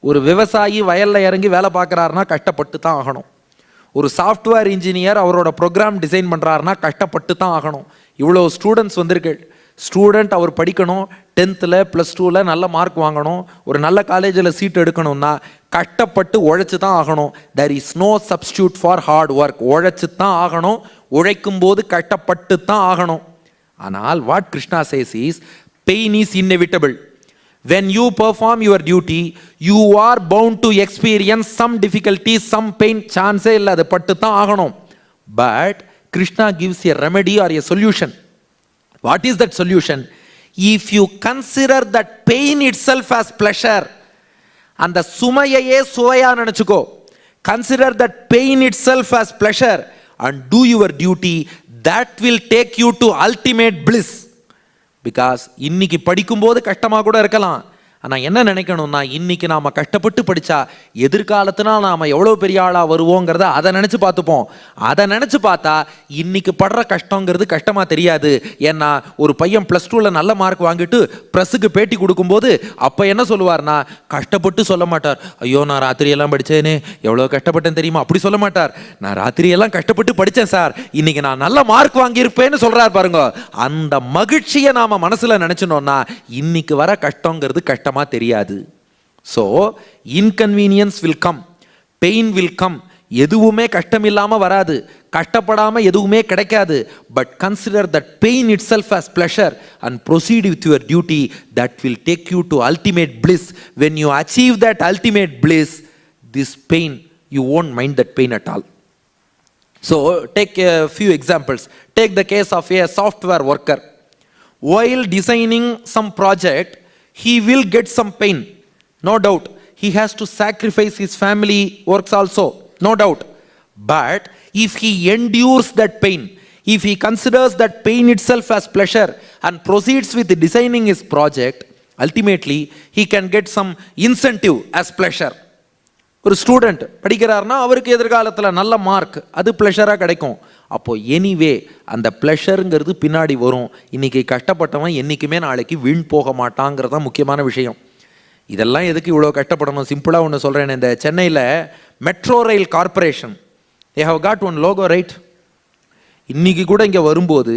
ஒரு விவசாயி வயல்ல இறங்கி வேலை பார்க்குறாருன்னா கஷ்டப்பட்டு தான் ஆகணும். ஒரு சாஃப்ட்வேர் இன்ஜினியர் அவரோட ப்ரோக்ராம் டிசைன் பண்ணுறாருன்னா கஷ்டப்பட்டு தான் ஆகணும். இவ்வளோ ஸ்டூடெண்ட்ஸ் வந்திருக்கு, ஸ்டூடெண்ட் அவர் படிக்கணும், 10th +2 நல்ல மார்க் வாங்கணும், ஒரு நல்ல காலேஜில் சீட் எடுக்கணும்னா கஷ்டப்பட்டு உழைச்சி தான் ஆகணும். There is no substitute for hard work. உழைச்சி தான் ஆகணும், உழைக்கும் போது கஷ்டப்பட்டு தான் ஆகணும். ஆனால் what Krishna says is, pain is inevitable. When you perform your duty, you are bound to experience some difficulty, some pain. Chance illa adu pattu thaan aganum. But Krishna gives a remedy or a solution. What is that solution? If you consider that pain itself as pleasure, and the sumayaye suvaya nenachuko, consider that pain itself as pleasure and do your duty, that will take you to ultimate bliss. Because இன்னைக்கு படிக்கும்போது கஷ்டமாக கூட இருக்கலாம், ஆனால் என்ன நினைக்கணும்னா, இன்னைக்கு நாம் கஷ்டப்பட்டு படித்தா எதிர்காலத்தினா நாம் எவ்வளோ பெரிய ஆளாக வருவோங்கிறத அதை நினச்சி பார்த்துப்போம். அதை நினச்சி பார்த்தா இன்னைக்கு படுற கஷ்டங்கிறது கஷ்டமாக தெரியாது. ஏன்னா ஒரு பையன் +2 நல்ல மார்க் வாங்கிட்டு ப்ரெஸ்ஸுக்கு பேட்டி கொடுக்கும்போது அப்போ என்ன சொல்லுவார்னா, கஷ்டப்பட்டு சொல்ல மாட்டார், ஐயோ நான் ராத்திரியெல்லாம் படித்தேனே எவ்வளோ கஷ்டப்பட்டேன் தெரியுமா, அப்படி சொல்ல மாட்டார். நான் ராத்திரியெல்லாம் கஷ்டப்பட்டு படித்தேன் சார், இன்னைக்கு நான் நல்ல மார்க் வாங்கியிருப்பேன்னு சொல்கிறார் பாருங்க. அந்த மகிழ்ச்சியை நாம் மனசில் நினச்சினோன்னா இன்னைக்கு வர கஷ்டங்கிறது கஷ்டம் தெரியாது. So inconvenience will come, pain will come. எதுவுமே கஷ்டம் இல்லாம வராது, கஷ்டப்படாம எதுவுமே கிடைக்காது. But consider that pain itself as pleasure and proceed with your duty. That will take you to ultimate bliss. When you achieve that ultimate bliss, this pain, you won't mind that pain at all. So take a few examples. Take the case of a software worker. While designing some project, he will get some pain, no doubt. He has to sacrifice his family works also, no doubt. But if he endures that pain, if he considers that pain itself as pleasure and proceeds with designing his project, ultimately he can get some incentive as pleasure. ஒரு student படிக்கிறாருன்னா அவருக்கு எதிர்காலத்தில் நல்ல mark, அது ப்ளஷராக கிடைக்கும். அப்போது anyway அந்த ப்ளஷருங்கிறது பின்னாடி வரும். இன்றைக்கி கஷ்டப்பட்டவன் என்றைக்குமே நாளைக்கு வீண் போக மாட்டாங்கிறது தான் முக்கியமான விஷயம். இதெல்லாம் எதுக்கு இவ்வளோ கஷ்டப்படணும்? சிம்பிளாக ஒன்று சொல்கிறேன். இந்த சென்னையில் metro rail corporation They have got one logo, right? இன்னைக்கு கூட இங்கே வரும்போது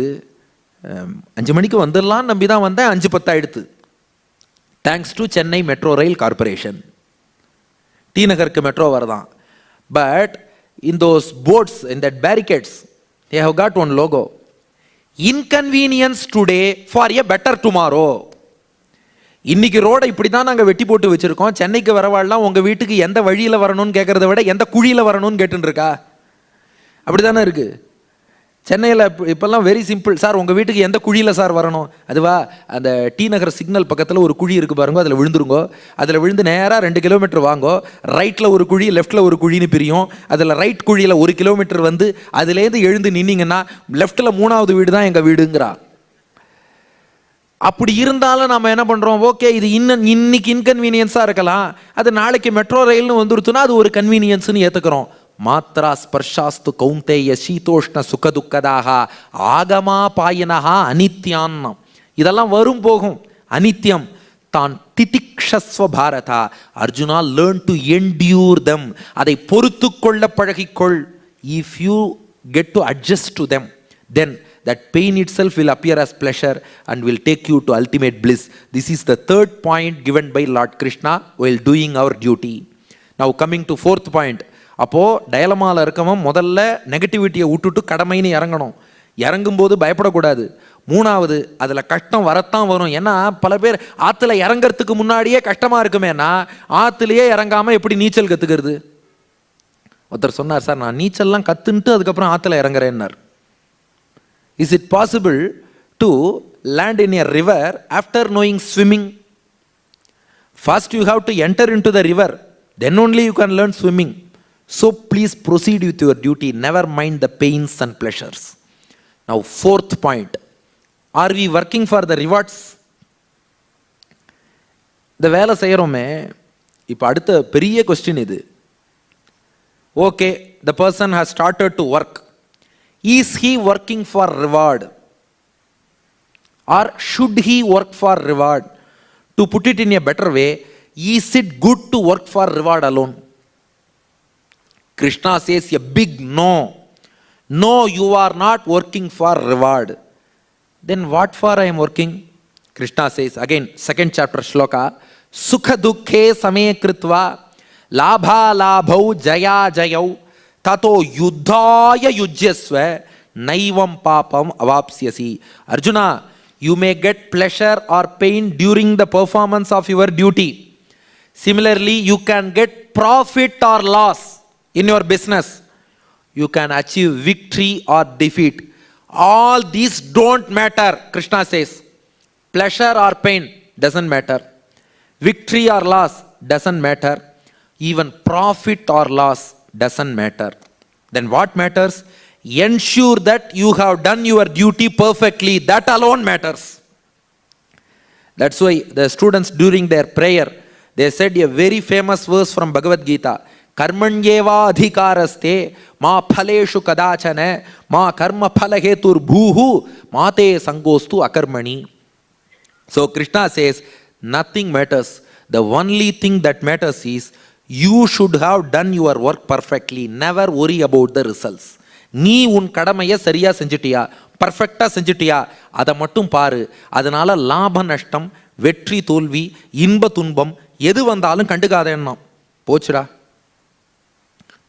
5 மணிக்கு வந்துடலாம் நம்பி தான் வந்தேன், 5:10 ஆயிடுத்து. Thanks to Chennai metro rail corporation. T நகருக்கு மெட்ரோ வரதான். But in those boards, in that barricades, they have got one logo. Inconvenience today for a better tomorrow. இன்னைக்கு ரோடை இப்படி தான் நாங்கள் வெட்டி போட்டு வச்சிருக்கோம். சென்னைக்கு வரவாள்லாம் உங்கள் வீட்டுக்கு எந்த வழியில் வரணும்னு கேட்கறத விட எந்த குழியில் வரணும்னு கேட்டுன்னு இருக்கா. அப்படி தானே இருக்கு சென்னையில். இப்போல்லாம் வெரி சிம்பிள். சார் உங்கள் வீட்டுக்கு எந்த குழியில் சார் வரணும்? அதுவா, அந்த டி நகர் சிக்னல் பக்கத்தில் ஒரு குழி இருக்குது பாருங்க, அதில் விழுந்துருங்கோ. அதில் விழுந்து நேராக 2 கிலோமீட்டர் வாங்கோ. ரைட்டில் ஒரு குழி, லெஃப்ட்டில் ஒரு குழின்னு பிரியும். அதில் ரைட் குழியில் 1 கிலோமீட்டர் வந்து அதுலேருந்து எழுந்து நின்னீங்கன்னா லெஃப்ட்டில் 3வது வீடு தான் எங்கள் வீடுங்கிறா. அப்படி இருந்தாலும் நம்ம என்ன பண்ணுறோம், ஓகே இது இன்னைக்கு இன்கன்வீனியன்ஸாக இருக்கலாம், அது நாளைக்கு மெட்ரோ ரயில்னு வந்துருச்சுன்னா அது ஒரு கன்வீனியன்ஸ்னு ஏற்றுக்கிறோம். மாத்ரா ஸ்பர்ஷாஸ்து கௌந்தேய சீதோஷ்ண சுகதுக்கதாக ஆகமா பாயினஹா அனித்யான்னம். இதெல்லாம் வரும் போகும், அனித்யம். தான் திதிக்ஷஸ்வ Bharata Arjuna, learn to endure them. அதை பொறுத்து கொள்ள பழகிக்கொள். If you get to adjust to them, then that pain itself will appear as pleasure and will take you to ultimate bliss. This is the third point given by Lord Krishna while doing our duty. Now coming to fourth point. அப்போ டயலமால இருக்கவன் முதல்ல நெகட்டிவிட்டியை விட்டுட்டு கடமைன்னு இறங்கணும். இறங்கும்போது பயப்படக்கூடாது. 3வது, அதில் கஷ்டம் வரத்தான் வரும். ஏன்னா பல பேர் ஆற்றுல இறங்கிறதுக்கு முன்னாடியே கஷ்டமாக இருக்குமேனா ஆற்றுலையே இறங்காமல் எப்படி நீச்சல் கற்றுக்கிறது? ஒருத்தர் சொன்னார், சார் நான் நீச்சல்லாம் கற்றுன்ட்டு அதுக்கப்புறம் ஆற்றுல இறங்குறேன்னார். Is it possible to land in a river after knowing swimming? First you have to enter into the river, then only you can learn swimming. So please proceed with your duty, never mind the pains and pleasures. Now fourth point, are we working for the rewards? இந்த வேலை செய்கிறோமே, இப்போ அடுத்த பெரிய question இது. Okay, the person has started to work. Is he working for reward or should he work for reward? To put it in a better way, is it good to work for reward alone? Krishna says a big no. No, you are not working for reward. Then what for I am working? Krishna says again, 2nd chapter shloka, sukha dukkhe same kritva labha labhau jaya jayau tato yuddhaya yujyasva naivam papam avapsyasi. Arjuna, you may get pleasure or pain during the performance of your duty. Similarly, you can get profit or loss in your business. You can achieve victory or defeat. All these don't matter, Krishna says. Pleasure or pain doesn't matter. Victory or loss doesn't matter. Even profit or loss doesn't matter. Then what matters? Ensure that you have done your duty perfectly. That alone matters. That's why the students during their prayer, they said a very famous verse from Bhagavad Gita. Karmanyeva adhikaraste ma phaleshu kadachana ma karma phalahetur bhuhu mate sangostu akarmani. So Krishna says nothing matters. The only thing that matters is you should have done your work perfectly. Never worry about the results. நீ உன் கடமையை சரியா செஞ்சிட்டியா, பர்ஃபெக்டா செஞ்சிட்டியா, அதை மட்டும் பாரு. அதனால லாப நஷ்டம், வெற்றி தோல்வி, இன்ப துன்பம் எது வந்தாலும் கண்டுக்காதேன்னா போச்சுடா.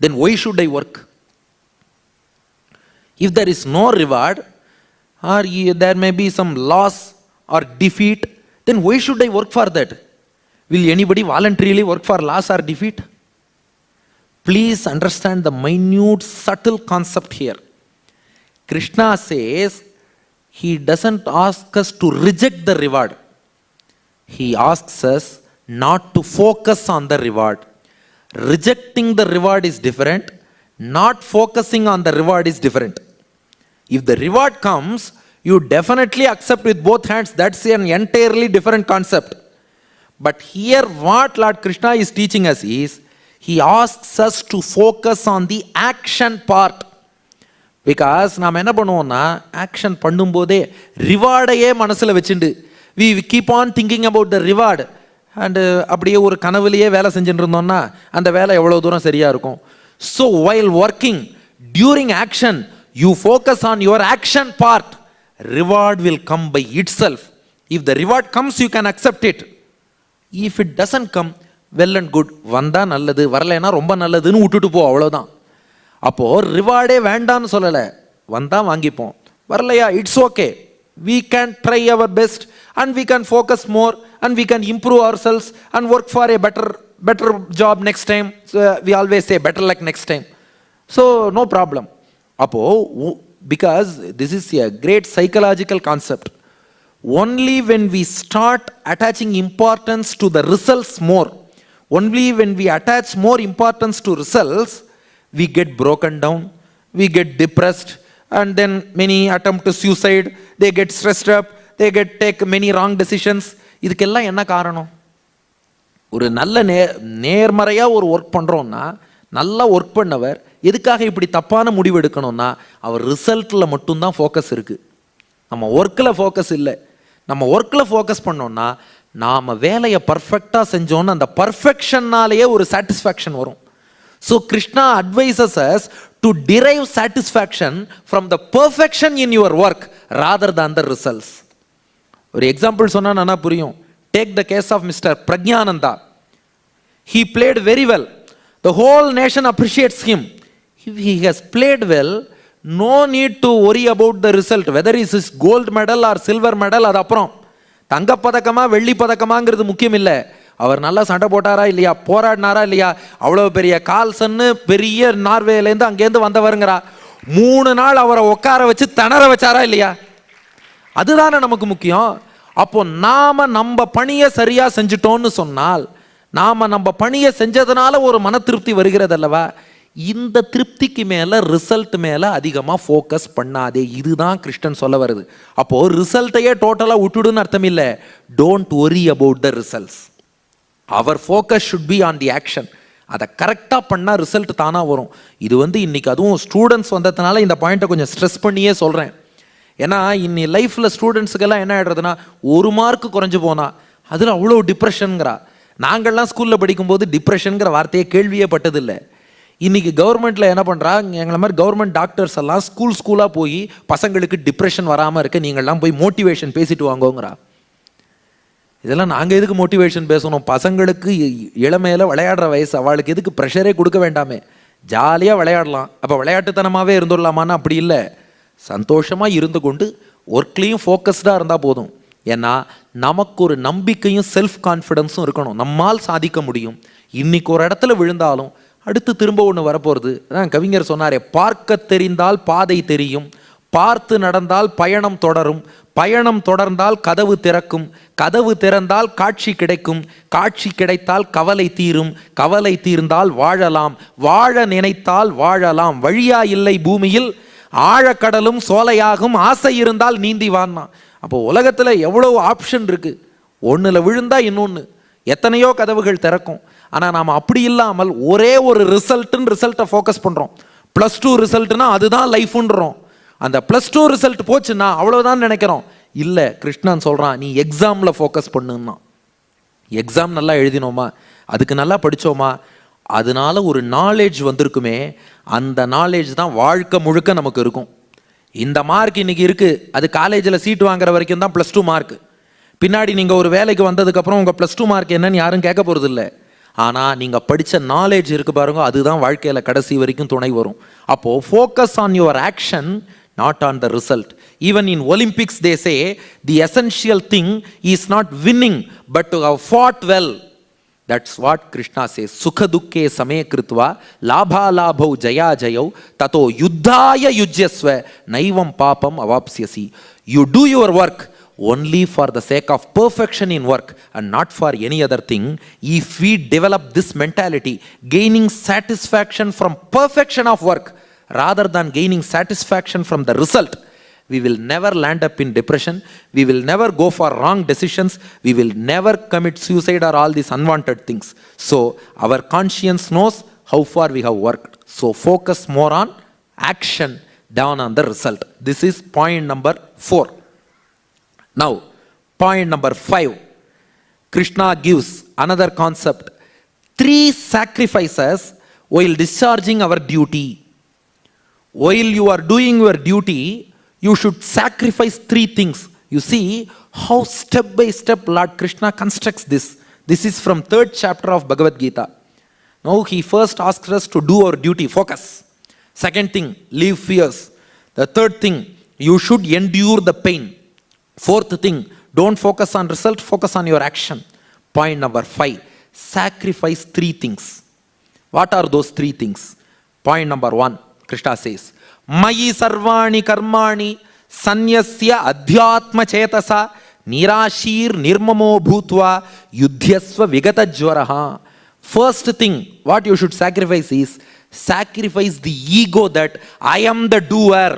Then why should I work? If there is no reward or there may be some loss or defeat, then why should I work for that? Will anybody voluntarily work for loss or defeat? Please understand the minute subtle concept here. Krishna says he doesn't ask us to reject the reward. He asks us not to focus on the reward. Rejecting the reward is different. Not focusing on the reward is different. If the reward comes, you definitely accept with both hands. That's an entirely different concept. But here what Lord Krishna is teaching us is, he asks us to focus on the action part. Because நாம் என்ன பண்ணுவோம்னா, action பண்ணும்போதே ரிவார்டையே மனசில் வச்சுண்டு we keep on thinking about the reward. And அப்படியே ஒரு கனவுலையே வேலை செஞ்சுட்டு இருந்தோம்னா அந்த வேலை எவ்வளோ தூரம் சரியாக இருக்கும். So while working, During action, you focus on your action part. Reward will come by itself. If the reward comes, you can accept it. If it doesn't come, well and good. வந்தா நல்லது, வரலைன்னா ரொம்ப நல்லதுன்னு விட்டுட்டு போ, அவ்வளோதான். அப்போ ரிவார்டே வேண்டான்னு சொல்லலை, வந்தா வாங்கிப்போம், வரலையா it's okay. We can try our best and we can focus more and we can improve ourselves and work for a better job next time. So we always say better luck next time. So no problem. Appo, because this is a great psychological concept. Only when we start attaching importance to the results more, only when we attach more importance to results, we get broken down, we get depressed, and then many attempt to suicide, they get stressed up, they take many wrong decisions. இதுக்கெல்லாம் என்ன காரணம்? ஒரு நல்ல நேர்மறையாக ஒரு work பண்ணுறோன்னா, நல்லா work பண்ணவர் எதுக்காக இப்படி தப்பான முடிவு எடுக்கணும்னா, அவர் ரிசல்ட்டில் மட்டும்தான் ஃபோக்கஸ் இருக்குது, நம்ம ஒர்க்கில் ஃபோக்கஸ் இல்லை. நம்ம ஒர்க்கில் ஃபோக்கஸ் பண்ணோம்னா நாம் வேலையை பர்ஃபெக்டாக செஞ்சோன்னு அந்த பர்ஃபெக்ஷன்னாலேயே ஒரு சாட்டிஸ்ஃபேக்ஷன் வரும். So Krishna advises us to derive satisfaction from the perfection in your work rather than the results. ஒரு எக்ஸாம்பிள் சொன்னா நல்லா புரியும். Take the case of Mr. Pragyananda. He played very well. The whole nation appreciates him. If he has played well, no need to worry about the result. Whether it is gold medal or silver medal, அது அப்புறம். தங்கப்பதக்கமா வெள்ளி பதக்கமாங்கிறது முக்கியம் இல்லை. அவர் நல்லா சண்டை போட்டாரா இல்லையா, போராடினாரா இல்லையா, அவ்வளோ பெரிய கால்சன்னு பெரிய நார்வேலேருந்து அங்கேருந்து வந்தவருங்கிறா, 3 நாள் அவரை உட்கார வச்சு திணற வச்சாரா இல்லையா, அதுதானே நமக்கு முக்கியம். அப்போ நாம நம்ம பணியை சரியா செஞ்சுட்டோம்னு சொன்னால், நாம நம்ம பணியை செஞ்சதுனால ஒரு மன திருப்தி வருகிறது அல்லவா, இந்த திருப்திக்கு மேல ரிசல்ட் மேல அதிகமா ஃபோக்கஸ் பண்ணாதே. இதுதான் கிருஷ்ணன் சொல்ல வருது. அப்போ ரிசல்ட்டையே டோட்டலா விட்டுடுன்னு அர்த்தம் இல்லை. Don't worry about the results. Our focus should be on the action. அதை கரெக்டாக பண்ணால் ரிசல்ட் தானாக வரும். இது இன்னைக்கு அதுவும் ஸ்டூடெண்ட்ஸ் வந்ததுனால இந்த பாயிண்ட்டை கொஞ்சம் ஸ்ட்ரெஸ் பண்ணியே சொல்கிறேன். ஏன்னா இன்னி லைஃப்பில் ஸ்டூடெண்ட்ஸுக்கெல்லாம் என்ன ஆகிடுறதுன்னா, 1 மார்க் குறைஞ்சு போனால் அதில் அவ்வளோ டிப்ரெஷனுங்கிறா. நாங்கள்லாம் ஸ்கூலில் படிக்கும்போது டிப்ரெஷனுங்கிற வார்த்தையே கேள்வியே பட்டதில்லை. இன்றைக்கி கவர்மெண்ட்டில் என்ன பண்ணுறாங்க, எங்களை மாதிரி கவர்மெண்ட் டாக்டர்ஸ் எல்லாம் ஸ்கூலாக போய் பசங்களுக்கு டிப்ரெஷன் வராமல் இருக்க நீங்கள்லாம் போய் மோட்டிவேஷன் பேசிட்டு வாங்கோங்கிறா. இதெல்லாம் நாங்கள் எதுக்கு மோட்டிவேஷன் பேசணும்? பசங்களுக்கு இளமையில் விளையாடுற வயசு, அவளுக்கு எதுக்கு ப்ரெஷரே கொடுக்க வேண்டாமே, ஜாலியாக விளையாடலாம். அப்போ விளையாட்டுத்தனமாகவே இருந்துடலாமான்னு அப்படி இல்லை. சந்தோஷமாக இருந்து கொண்டு ஒர்க்லேயும் ஃபோக்கஸ்டாக இருந்தால் போதும். ஏன்னா நமக்கு ஒரு நம்பிக்கையும் செல்ஃப் கான்ஃபிடென்ஸும் இருக்கணும், நம்மால் சாதிக்க முடியும். இன்னைக்கு ஒரு இடத்துல விழுந்தாலும் அடுத்து திரும்ப ஒன்று வரப்போகிறது. அதான் கவிஞர் சொன்னாரே, பார்க்க தெரிந்தால் பாதை தெரியும், பார்த்து நடந்தால் பயணம் தொடரும், பயணம் தொடர்ந்தால் கதவு திறக்கும், கதவு திறந்தால் காட்சி கிடைக்கும், காட்சி கிடைத்தால் கவலை தீரும், கவலை தீர்ந்தால் வாழலாம், வாழ நினைத்தால் வாழலாம், வழியா இல்லை பூமியில் ஆழக்கடலும் சோலையாகும், ஆசை இருந்தால் நீந்தி வான்னா. அப்போ உலகத்தில் எவ்வளவு ஆப்ஷன் இருக்கு, ஒன்றில் விழுந்தா இன்னொன்று, எத்தனையோ கதவுகள் திறக்கும். ஆனால் நாம் அப்படி இல்லாமல் ஒரே ஒரு ரிசல்ட்டை ஃபோக்கஸ் பண்ணுறோம். +2 ரிசல்ட்னா அதுதான் லைஃப்ன்றோம். அந்த +2 ரிசல்ட் போச்சுன்னா அவ்வளோதான் நினைக்கிறோம். இல்லை, கிருஷ்ணன் சொல்கிறான், நீ எக்ஸாமில் ஃபோக்கஸ் பண்ணுன்னா. எக்ஸாம் நல்லா எழுதினோமா, அதுக்கு நல்லா படித்தோமா, அதனால ஒரு நாலேஜ் வந்திருக்குமே, அந்த நாலேஜ் தான் வாழ்க்கை முழுக்க நமக்கு இருக்கும். இந்த மார்க் இன்னைக்கு இருக்குது, அது காலேஜில் சீட் வாங்குற வரைக்கும் தான் +2 மார்க். பின்னாடி நீங்கள் ஒரு வேலைக்கு வந்ததுக்கப்புறம் உங்கள் +2 மார்க் என்னன்னு யாரும் கேட்க போகிறது இல்லை. ஆனால் நீங்கள் படித்த நாலேஜ் இருக்கு பாருங்க, அதுதான் வாழ்க்கையில் கடைசி வரைக்கும் துணை வரும். அப்போது focus on your action, not on the result. Even in Olympics they say the essential thing is not winning but to have fought well. That's what Krishna says. Sukha dukke same kritva labha labhau jaya jayau tato yuddhaya yujyasva naivam papam avapsyasi. You do your work only for the sake of perfection in work and not for any other thing. If we develop this mentality, gaining satisfaction from perfection of work rather than gaining satisfaction from the result, we will never land up in depression, we will never go for wrong decisions, we will never commit suicide or all these unwanted things. So our conscience knows how far we have worked. So focus more on action than on the result. This is point number 4. Now point number 5, Krishna gives another concept, 3 sacrifices while discharging our duty. while you are doing your duty, you should sacrifice 3 things. You see how step by step Lord Krishna constructs this. This is from 3rd chapter of Bhagavad Gita. Now he first asks us to do our duty, focus. Second thing, leave fears. The third thing, you should endure the pain. Fourth thing, don't focus on result, focus on your action. Point number 5, sacrifice 3 things. What are those 3 things? Point number 1, Krishna says, Mayi sarvani karmani sanyasya adhyatma chetasa nirashir nirmamo bhutva yudhyasva vigata jvaraha. First thing, what you should sacrifice is, sacrifice the ego that I am the doer.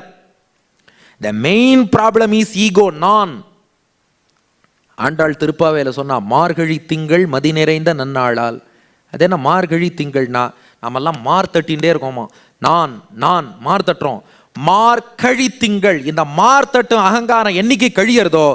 The main problem is ego, non. Andal திருப்பாவையில் சொன்னா, மார்கழி திங்கள் மதி நிறைந்த நன்னாளால். அது என்ன மார்கழி திங்கள்னா, நம்மெல்லாம் மார் தட்டின்ண்டே இருக்கோமா, நான் நான் மார் தட்டுறோம். மார்கழி திங்கள், இந்த மார் தட்டும் அகங்காரம் என்னைக்கு கழியறதோ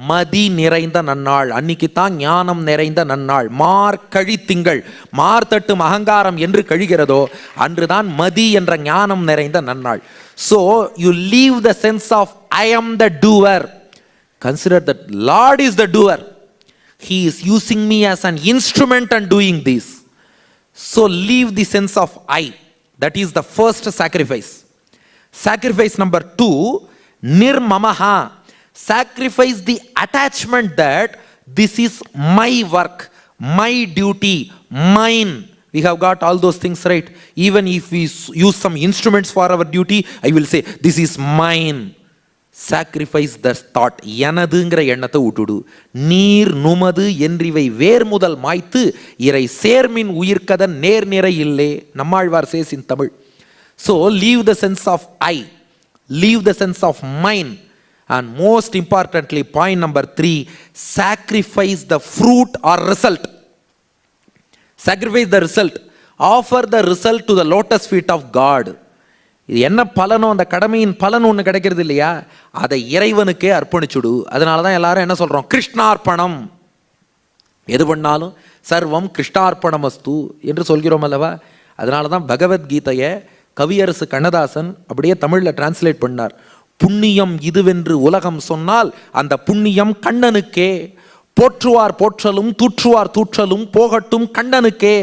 மதி நிறைந்த நன்னாள், அன்னைக்கு தான் ஞானம் நிறைந்த நன்னாள். மார்கழி திங்கள், மார்த்தட்டும் அகங்காரம் என்று கழிகிறதோ அன்றுதான் மதி என்ற ஞானம் நிறைந்த நன்னாள். So you leave the sense of I am the doer. Consider that Lord is the doer. He is using me as an instrument and doing this. So leave the sense of I. That is the first sacrifice. Sacrifice number 2, nirmamaha. Sacrifice the attachment that this is my work, my duty, mine. We have got all those things right. Even if we use some instruments for our duty, I will say this is mine. Sacrifice the thought. எனதுங்கிற எண்ணத்தை விட்டுடு. நீர் நுமது என்றிவை வேர் முதல் மாய்த்து இறை சேர்மின் உயிர்க்கதன் நேர் நிறை இல்லே. Nammalvar says in Tamil. So leave the sense of I, leave the sense of mine. And most importantly, point number 3, sacrifice the fruit or result. Sacrifice the result. Offer the result to the lotus feet of God. இது என்ன பலனோ, அந்த கடமையின் பலன் ஒன்று கிடைக்கிறது இல்லையா, அதை இறைவனுக்கே அர்ப்பணிச்சுடு. அதனால தான் எல்லாரும் என்ன சொல்றோம், கிருஷ்ணார்ப்பணம். எது பண்ணாலும் சர்வம் கிருஷ்ணார்ப்பணமஸ்து என்று சொல்கிறோம் அல்லவா. அதனால தான் பகவத்கீதையை கவியரசு கண்ணதாசன் அப்படியே தமிழில் டிரான்ஸ்லேட் பண்ணார். புண்ணியம் இதுவென்று உலகம் சொன்னால் அந்த புண்ணியம் கண்ணனுக்கே. போற்றுவார் போற்றலும் தூற்றுவார் தூற்றலும் போகட்டும் கண்ணனுக்கே.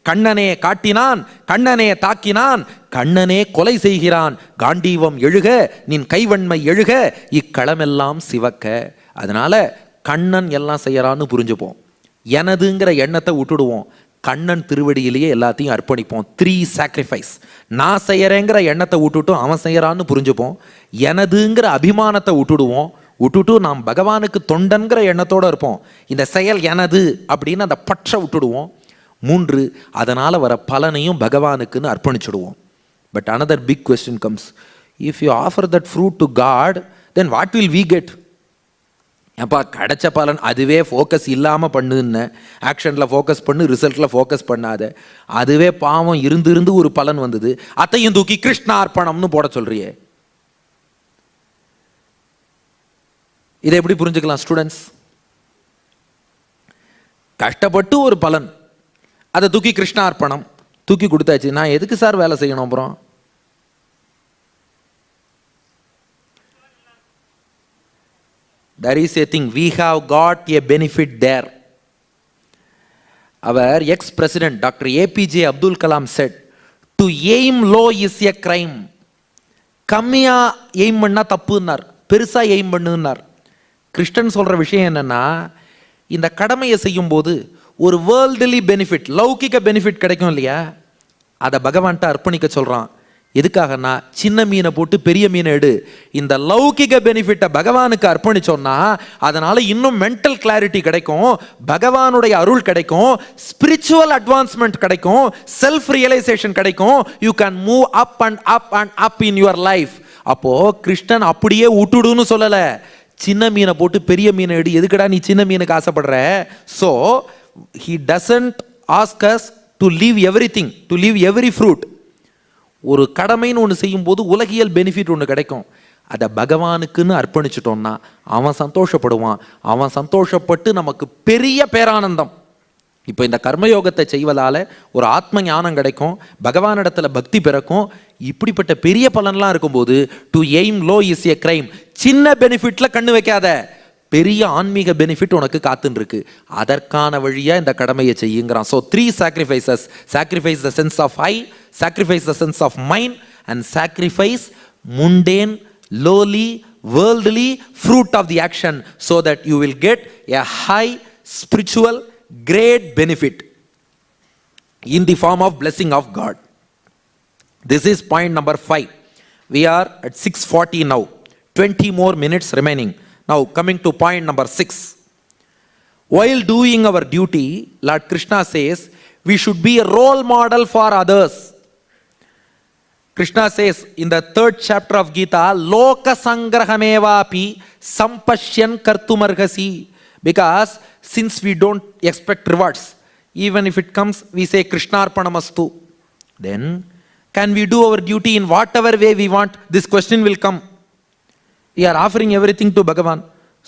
கண்ணனே காட்டினான், கண்ணனே தாக்கினான், கண்ணனே கொலை செய்கிறான். காண்டீவம் எழுக நின் கைவன்மை எழுக இக்களமெல்லாம் சிவக்க. அதனால கண்ணன் எல்லாம் செய்யறான்னு புரிஞ்சுப்போம். எனதுங்கிற எண்ணத்தை விட்டுடுவோம். கண்ணன் திருவடியிலேயே எல்லாத்தையும் அர்ப்பணிப்போம். 3 sacrifice. நான் செய்யறேங்கிற எண்ணத்தை விட்டுட்டும் அவன் செய்யறான்னு புரிஞ்சுப்போம். எனதுங்கிற அபிமானத்தை விட்டுட்டு நாம் பகவானுக்கு தொண்டன்கிற எண்ணத்தோடு இருப்போம். இந்த செயல் எனது அப்படின்னு அந்த பற்ற விட்டுடுவோம். 3, அதனால வர பலனையும் பகவானுக்குன்னு அர்ப்பணிச்சுடுவோம். But another big question comes. If you offer that fruit to God, then what will we get? அப்பா கிடைச்ச பலன் அதுவே ஃபோக்கஸ் இல்லாமல் பண்ணுன்னு, ஆக்ஷனில் ஃபோக்கஸ் பண்ணு, ரிசல்ட்டில் ஃபோக்கஸ் பண்ணாத. அதுவே பாவம் இருந்து ஒரு பலன் வந்தது, அத்தையும் தூக்கி கிருஷ்ணார்ப்பணம்னு போட சொல்றியே. இதை எப்படி புரிஞ்சுக்கலாம் ஸ்டூடெண்ட்ஸ்? கஷ்டப்பட்டு ஒரு பலன், அதை தூக்கி கிருஷ்ணார்ப்பணம் தூக்கி கொடுத்தாச்சு. நான் எதுக்கு சார் வேலை செய்யணும்? அப்புறம் there is a thing, we have got a benefit there. Our ex-president Dr. APJ Abdul Kalam said, to aim low is a crime. கம்மியா எய்ம் பண்ணா தப்புன்னார், பெருசா எய்ம் பண்ணுன்னார். கிருஷ்ணன் சொல்ற விஷயம் என்னன்னா, இந்த கடமையை செய்யும் போது ஒரு வேர்ல்டுலி பெனிஃபிட், லௌகிக பெனிஃபிட் கிடைக்கும் இல்லையா, அதை பகவான்கிட்ட அர்ப்பணிக்க சொல்றான். எதுக்காகனா, சின்ன மீனை போட்டு பெரிய மீனை எடு. இந்த லௌகிக பெனிஃபிட்டை பகவானுக்கு அர்ப்பணிச்சோம்னா அதனால இன்னும் மென்டல் கிளாரிட்டி கிடைக்கும், பகவானுடைய அருள் கிடைக்கும், ஸ்பிரிச்சுவல் அட்வான்ஸ்மெண்ட் கிடைக்கும், செல்ஃப் ரியலைசேஷன் கிடைக்கும். You can move up and up and up in your life. அப்போ கிருஷ்ணன் அப்படியே விட்டுடுன்னு சொல்லல, சின்ன மீனை போட்டு பெரிய மீனை எடு. எதுக்கடா நீ சின்ன மீனுக்கு ஆசைப்படுற? So he doesn't ask us to leave everything, to leave every fruit. ஒரு கடமைன்னு ஒன்று செய்யும் போது உலகியல் பெனிஃபிட் ஒன்று கிடைக்கும், அதை பகவானுக்குன்னு அர்ப்பணிச்சிட்டோம்னா அவன் சந்தோஷப்படுவான். அவன் சந்தோஷப்பட்டு நமக்கு பெரிய பேரானந்தம். இப்போ இந்த கர்மயோகத்தை செய்வதால ஒரு ஆத்ம ஞானம் கிடைக்கும், பகவானிடத்துல பக்தி பிறக்கும். இப்படிப்பட்ட பெரிய பலன்லாம் இருக்கும்போது to aim low is a crime. சின்ன பெனிஃபிட்ல கண்ணு வைக்காத, பெரிய ஆன்மீக பெனிஃபிட் உனக்கு காத்துன்னு இருக்கு. அதற்கான வழியா இந்த கடமையை செய்யுங்கிறான். So 3 sacrifices: sacrifice the sense of I, sacrifice the sense of mind, and sacrifice mundane, lowly, worldly fruit of the action, so that you will get a high spiritual great benefit in the form of blessing of God. This is point number 5. We are at 6:40 now. 20 more minutes remaining. Now coming to point number 6. While doing our duty, Lord Krishna says we should be a role model for others. Krishna says in the 3rd chapter of Gita, Loka sangrahamevapi sampashyan kartumarhasi. Because since we don't expect rewards, even if it comes, we say Krishnarpanamastu. Then can we do our duty in whatever way we want? This question will come. We are offering everything to Bhagavan,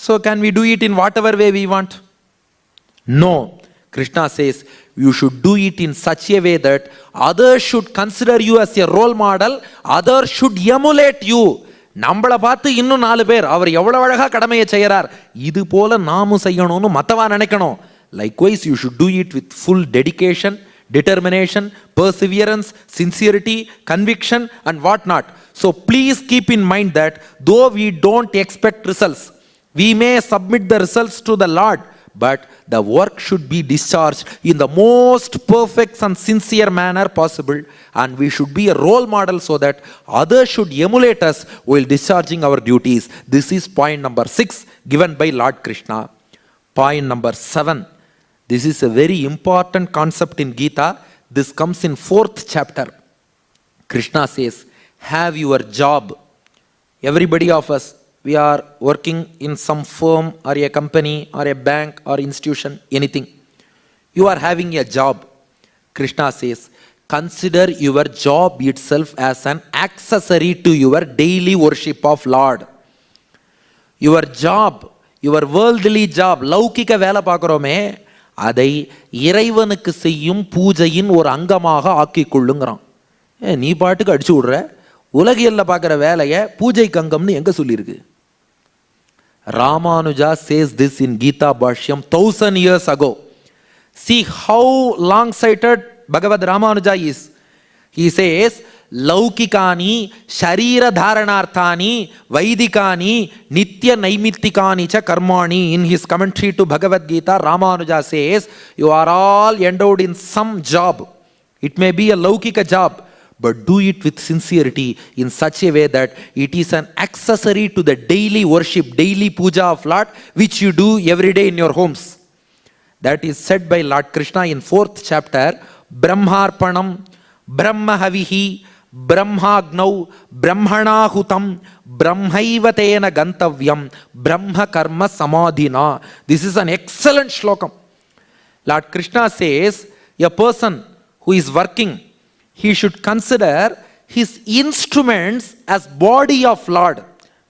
so can we do it in whatever way we want? No. Krishna says you should do it in such a way that others should consider you as a role model, others should emulate you. நம்மளை பார்த்து இன்னும் 4 பேர் அவர் எவ்வளவு அழகா கடமையை செய்யறார், இது போல நாமும் செய்யணும்னு மத்தவா நினைக்கணும். Likewise, you should do it with full dedication, determination, perseverance, sincerity, conviction, and what not. So please keep in mind that though we don't expect results, we may submit the results to the Lord, but the work should be discharged in the most perfect and sincere manner possible, and we should be a role model so that others should emulate us while discharging our duties. This is point number 6 given by Lord Krishna. Point number 7. This is a very important concept in Gita. This comes in 4th chapter. Krishna says, have your job. Everybody of us, we are working in some firm or a company or a bank or institution, anything. You are having a job. Krishna says, consider your job itself as an accessory to your daily worship of Lord. Your job, your worldly job, லௌகிக வேலை பார்க்குறோமே, அதை இறைவனுக்கு செய்யும் பூஜையின் ஒரு அங்கமாக ஆக்கிக் கொள்ளுங்கிறான். நீ பாட்டுக்கு அடிச்சு விடுற, உலகியல்ல பார்க்குற வேலையை பூஜைக்கு அங்கம்னு எங்க சொல்லியிருக்கு? Ramanuja says this in Gita Bhashyam 1000 years ago. See how long-sighted Bhagavad Ramanuja is. He says, Laukikani, Sharira Dharanarthani, Vaidikani, Nitya Naimittikani cha Karmani. In his commentary to Bhagavad Gita, Ramanuja says, you are all endowed in some job. It may be a Laukika job, but do it with sincerity in such a way that it is an accessory to the daily worship, daily puja of Lord, which you do every day in your homes. That is said by Lord Krishna in 4th chapter, Brahmarpanam, Brahmahavihi, Brahmagnau, Brahmanahutam, Brahmaivatena Gantavyam, Brahma Karma Samadhina. This is an excellent shlokam. Lord Krishna says, a person who is working, he should consider his instruments as body of Lord,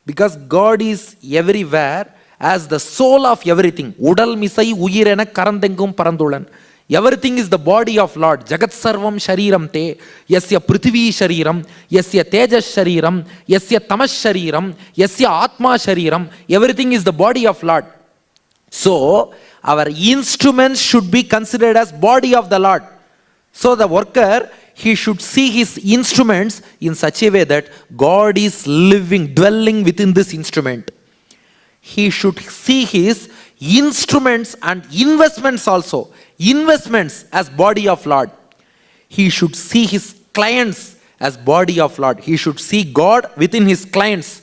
because God is everywhere as the soul of everything. Udal misai uyirena karandengum parandulan. Everything is the body of Lord. Jagat sarvam shariram te, yasya prithvi shariram, yasya tejas shariram, yasya tamas shariram, yasya atma shariram. Everything is the body of Lord. So our instruments should be considered as body of the Lord. So the worker, he should see his instruments in such a way that God is living, dwelling within this instrument. He should see his instruments and investments also. Investments as body of Lord. He should see his clients as body of Lord. He should see God within his clients,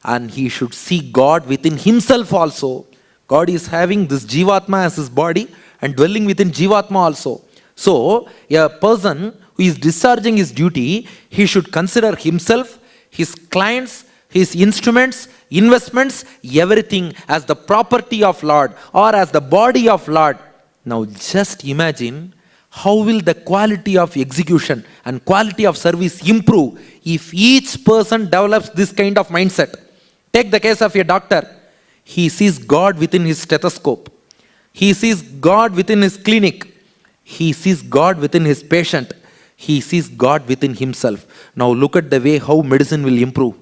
and he should see God within himself also. God is having this Jivatma as his body and dwelling within Jivatma also. So a person who is discharging his duty, he should consider himself, his clients, his instruments, investments, everything as the property of Lord or as the body of Lord. Now just imagine how will the quality of execution and quality of service improve if each person develops this kind of mindset. Take the case of a doctor. He sees God within his stethoscope. He sees God within his clinic. He sees God within his patient. He sees God within himself. Now look at the way how medicine will improve.